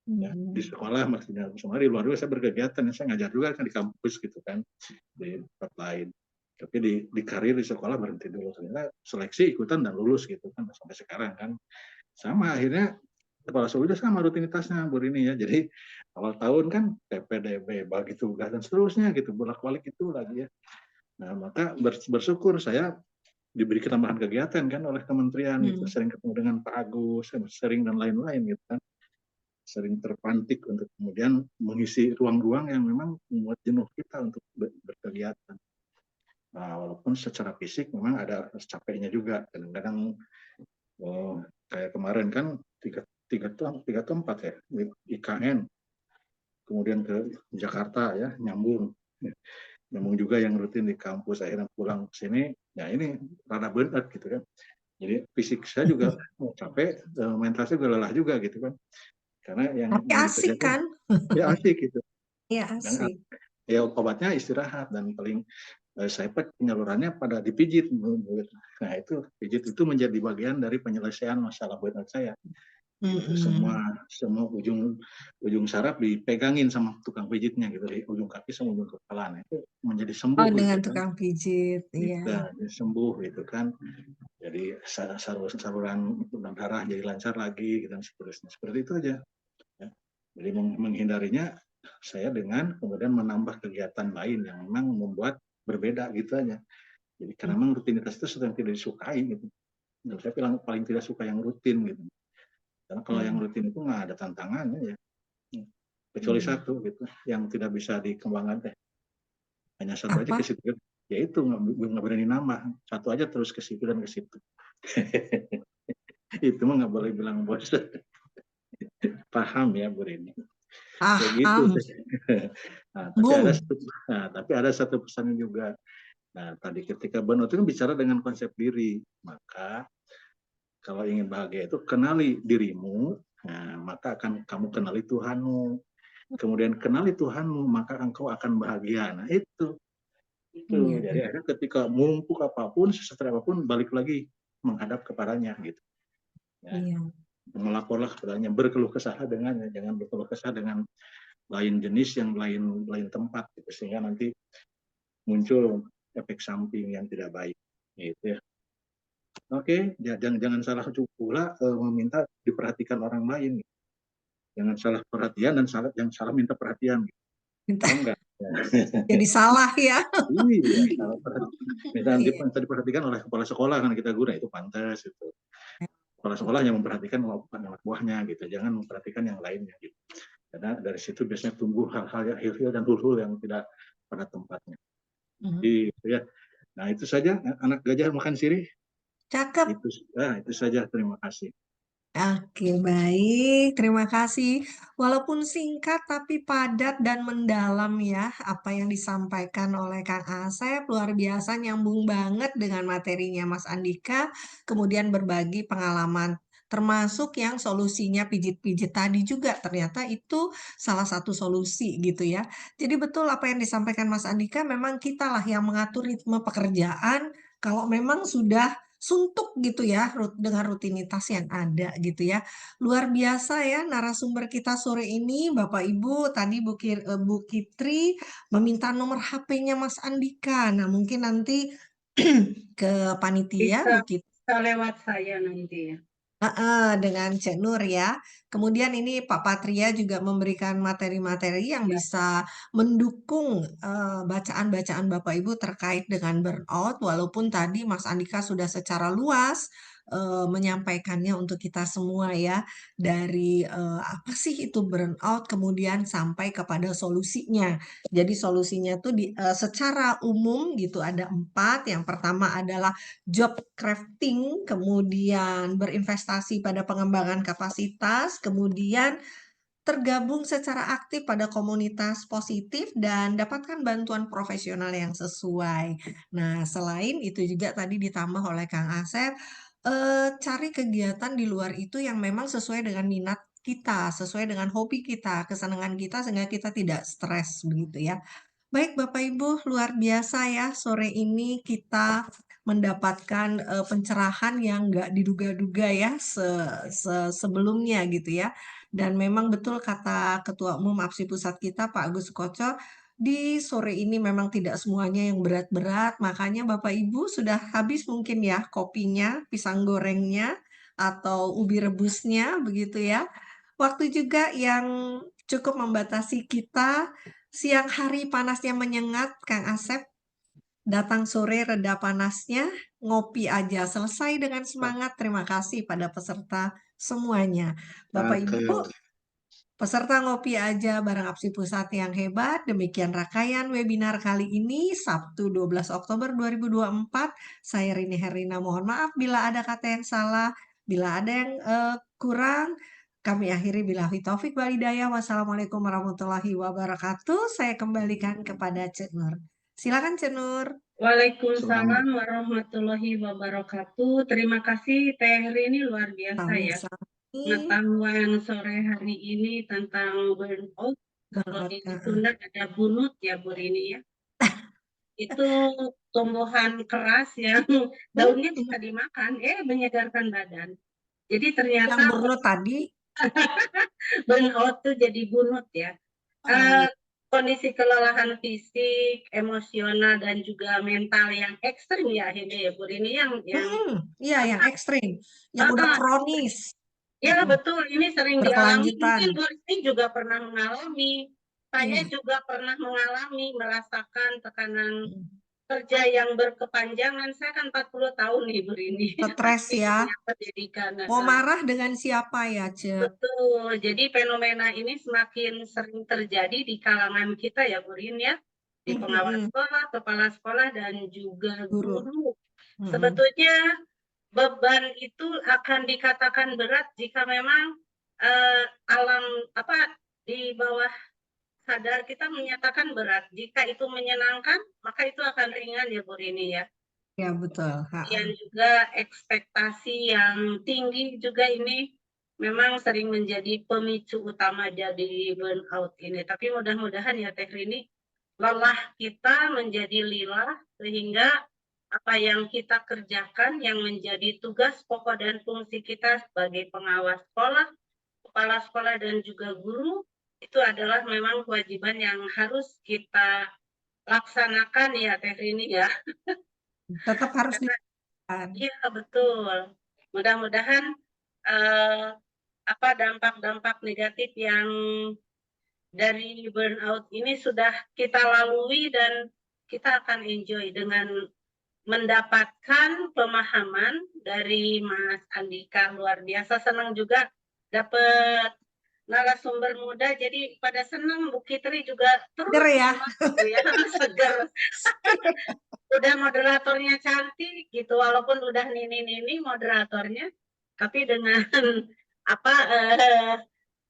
Ya, di sekolah masih di luar juga saya berkegiatan, saya ngajar juga kan di kampus gitu kan, di tempat lain. Tapi di karir di sekolah berhenti dulu, ternyata seleksi ikutan dan lulus gitu kan sampai sekarang kan. Sama akhirnya kepala sekolah sama rutinitasnya Bu Rini ya. Jadi awal tahun kan PPDB, bagi tugas dan seterusnya gitu, bolak-balik itu lagi ya. Nah, maka bersyukur saya diberi tambahan kegiatan kan oleh kementerian gitu, sering ketemu dengan Pak Agus, sering dan lain-lain gitu kan. Sering terpantik untuk kemudian mengisi ruang-ruang yang memang membuat jenuh kita untuk berkegiatan. Nah, walaupun secara fisik memang ada capeknya juga. Kadang-kadang kayak kemarin kan tiga atau empat ya IKN, kemudian ke Jakarta ya nyambung juga yang rutin di kampus, akhirnya pulang ke sini. Ya ini rada burnout gitu kan. Jadi fisik saya juga capek, mental saya juga lelah juga gitu kan. Karena yang tapi asik kan? Ya asik gitu. Iya asik. Ya obatnya istirahat dan paling saya penyalurannya pada dipijit. Nah itu pijit itu menjadi bagian dari penyelesaian masalah burnout saya. Gitu. Semua ujung saraf dipegangin sama tukang pijitnya gitu, dari ujung kaki sama ujung kepala. Nah, itu menjadi sembuh. Oh dengan gitu, tukang pijit, iya. Sembuh gitu kan. Jadi saluran darah jadi lancar lagi gitu, dan seterusnya. Seperti itu aja. Ya. Jadi menghindarinya saya dengan kemudian menambah kegiatan lain yang memang membuat berbeda gitu aja. Jadi karena memang rutinitas itu sesuatu yang tidak disukai gitu. Dan saya bilang paling tidak suka yang rutin gitu. Karena kalau yang rutin itu nggak ada tantangannya ya. Kecuali satu gitu, yang tidak bisa dikembangkan teh. Hanya satu aja ke situ. Ya itu nggak berani nambah. Satu aja terus ke situ dan ke situ. Itu mah nggak boleh bilang bos. Paham ya Bu Rini? Paham. Tapi ada satu pesan juga. Nah, tadi ketika burnout itu kan bicara dengan konsep diri. Maka kalau ingin bahagia itu kenali dirimu, nah, maka akan kamu kenali Tuhanmu. Kemudian kenali Tuhanmu, maka engkau akan bahagia. Nah, itu. Jadi ketika mumpuk apapun, sesuatu apapun, balik lagi menghadap kepadanya gitu. Ya. Melaporlah kepadanya, berkeluh kesah dengannya, jangan berkeluh kesah dengan lain jenis yang lain tempat gitu, sehingga nanti muncul efek samping yang tidak baik gitu ya. Oke, jangan salah pula meminta diperhatikan orang lain. Jangan salah perhatian dan yang salah minta perhatian. Enggak. Jadi salah ya. Iya, salah perhatian. Minta diperhatikan oleh kepala sekolah kan kita guna itu pantas itu. Kepala sekolah yang memperhatikan anak buahnya gitu, jangan memperhatikan yang lainnya gitu. Karena dari situ biasanya tumbuh hal-hal yang hilfil dan hul-hul yang tidak pada tempatnya. Gitu ya. Nah itu saja, anak gajah makan sirih. Cakep. Itu saja, terima kasih. Oke, baik. Terima kasih. Walaupun singkat tapi padat dan mendalam ya apa yang disampaikan oleh Kang Asep, luar biasa nyambung banget dengan materinya Mas Andika, kemudian berbagi pengalaman termasuk yang solusinya pijit-pijit tadi juga ternyata itu salah satu solusi gitu ya. Jadi betul apa yang disampaikan Mas Andika, memang kitalah yang mengatur ritme pekerjaan kalau memang sudah suntuk gitu ya dengan rutinitas yang ada gitu ya. Luar biasa ya narasumber kita sore ini Bapak Ibu, tadi Bu Kitri meminta nomor HP-nya Mas Andika. Nah mungkin nanti ke panitia Bu Kitri. Bisa lewat saya nanti ya. Dengan Cek Nur ya. Kemudian ini Pak Patria juga memberikan materi-materi yang bisa mendukung bacaan-bacaan Bapak Ibu terkait dengan burnout. Walaupun tadi Mas Andika sudah secara luas menyampaikannya untuk kita semua ya. Dari apa sih itu burnout, kemudian sampai kepada solusinya. Jadi solusinya tuh secara umum gitu ada 4. Yang pertama adalah job crafting, kemudian berinvestasi pada pengembangan kapasitas, kemudian tergabung secara aktif pada komunitas positif dan dapatkan bantuan profesional yang sesuai. Nah, selain itu juga tadi ditambah oleh Kang Asep, cari kegiatan di luar itu yang memang sesuai dengan minat kita, sesuai dengan hobi kita, kesenangan kita sehingga kita tidak stres begitu ya. Baik Bapak Ibu, luar biasa ya sore ini kita mendapatkan pencerahan yang nggak diduga-duga ya sebelumnya gitu ya. Dan memang betul kata Ketua Umum APSI Pusat kita Pak Agus Koco, di sore ini memang tidak semuanya yang berat-berat, makanya Bapak Ibu sudah habis mungkin ya kopinya, pisang gorengnya, atau ubi rebusnya begitu ya. Waktu juga yang cukup membatasi kita. Siang hari panasnya menyengat, Kang Asep. Datang sore reda panasnya, ngopi aja. Selesai dengan semangat. Terima kasih pada peserta semuanya. Bapak Ibu, peserta ngopi aja bareng APSI Pusat yang hebat. Demikian rangkaian webinar kali ini, Sabtu 12 Oktober 2024. Saya Rini Herlina, mohon maaf bila ada kata yang salah, bila ada yang kurang. Kami akhiri billahi taufik wal hidayah. Wassalamualaikum warahmatullahi wabarakatuh. Saya kembalikan kepada Cik Nur. Silakan Cik Nur. Waalaikumsalam warahmatullahi wabarakatuh. Terima kasih Teh Rini, luar biasa ya. Pengetahuan sore hari ini tentang burnout. Kalau di Sunda ada bunut ya Bu Rini ya. Itu tumbuhan keras yang daunnya bisa dimakan, menyegarkan badan. Jadi ternyata yang burnout tadi burnout tuh jadi bunut ya. Kondisi kelelahan fisik, emosional dan juga mental yang ekstrim ya ini ya Bu Rini yang yang ekstrim, yang udah kronis. Ya betul, ini sering dialami. Mungkin Bu Rini juga pernah mengalami. Saya juga pernah mengalami, merasakan tekanan kerja yang berkepanjangan. Saya kan 40 tahun nih Bu Rini. Stres ya. Mau marah dengan siapa ya, Cek? Betul. Jadi fenomena ini semakin sering terjadi di kalangan kita ya Bu Rini ya. Di pengawas sekolah, kepala sekolah dan juga guru. Sebetulnya beban itu akan dikatakan berat jika memang di bawah sadar kita menyatakan berat. Jika itu menyenangkan, maka itu akan ringan ya Bu Rini ya. Ya betul. Dan juga ekspektasi yang tinggi juga ini memang sering menjadi pemicu utama jadi burnout ini. Tapi mudah-mudahan ya Teh Rini, lelah kita menjadi lillah sehingga apa yang kita kerjakan yang menjadi tugas pokok dan fungsi kita sebagai pengawas sekolah, kepala sekolah dan juga guru itu adalah memang kewajiban yang harus kita laksanakan ya Teh Rini ya. Tetap harus dilakukan. Iya betul. Mudah-mudahan dampak-dampak negatif yang dari burnout ini sudah kita lalui dan kita akan enjoy dengan mendapatkan pemahaman dari Mas Andika. Luar biasa senang juga dapat narasumber muda, jadi pada senang. Bu Kitri juga terus ya. Seger. Udah moderatornya cantik gitu, walaupun udah nini moderatornya, tapi dengan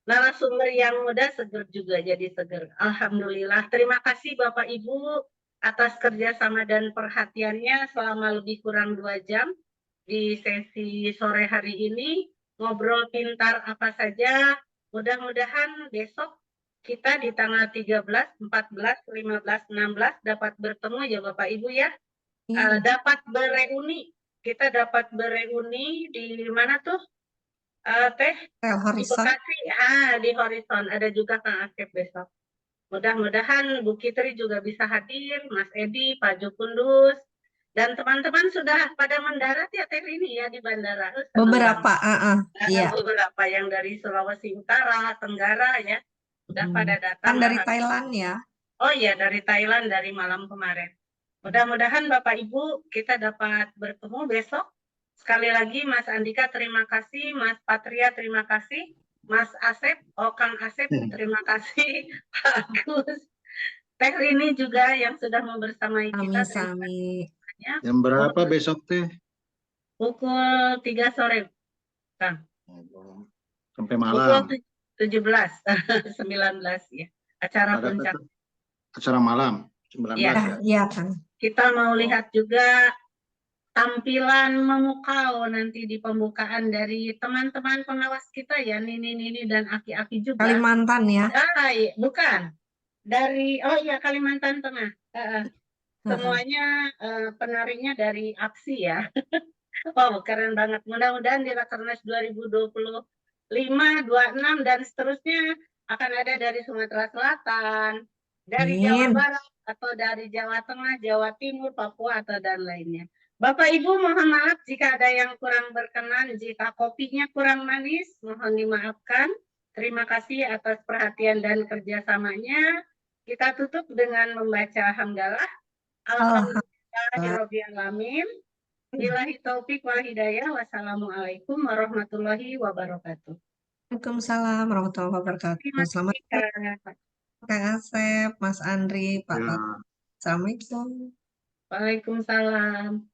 narasumber yang muda seger juga, jadi seger. Alhamdulillah. Terima kasih Bapak Ibu atas kerjasama dan perhatiannya selama lebih kurang 2 jam di sesi sore hari ini. Ngobrol pintar apa saja. Mudah-mudahan besok kita di tanggal 13, 14, 15, 16 dapat bertemu ya Bapak Ibu ya. Dapat bereuni. Kita dapat bereuni di mana tuh? Teh? Di Bekasi. Di Horizon. Ada juga Kang Asep besok. Mudah-mudahan Bu Kitri juga bisa hadir, Mas Edi, Pak Jokundus, dan teman-teman sudah pada mendarat ya Teh Rini ya di bandara. Beberapa, beberapa yang dari Sulawesi Utara, Tenggara ya, sudah pada datang. Kan dari Thailand ya? Oh iya, dari Thailand dari malam kemarin. Mudah-mudahan Bapak Ibu kita dapat bertemu besok Sekali lagi Mas Andika terima kasih, Mas Patria terima kasih, Mas Asep, Kang Asep terima kasih, Pak Agus, Teh Rini juga yang sudah membersamai kita. Sami. Jam berapa besok teh? Pukul 3 sore, Kang. Sampai malam. Pukul 17, 19 ya. Acara puncak. Acara malam 19 ya. Iya, Kang. Kita mau lihat juga tampilan memukau nanti di pembukaan dari teman-teman pengawas kita ya, Nini dan Aki-Aki juga. Kalimantan ya? Bukan. Dari, Kalimantan Tengah. Semuanya penarinya dari APSI ya. Wow, keren banget. Mudah-mudahan di Rakernas 2025, 26 dan seterusnya akan ada dari Sumatera Selatan, dari Jawa Barat, atau dari Jawa Tengah, Jawa Timur, Papua, atau dan lainnya. Bapak Ibu mohon maaf jika ada yang kurang berkenan, jika kopinya kurang manis, mohon dimaafkan. Terima kasih atas perhatian dan kerjasamanya. Kita tutup dengan membaca hamdalah. Alhamdulillahirrahmanirrahim. Billahi taufik wal hidayah. Wassalamualaikum warahmatullahi wabarakatuh. Waalaikumsalam warahmatullahi wabarakatuh. Selamat Kang Asep, Mas Andri, Pak Pat. Assalamualaikum. Waalaikumsalam.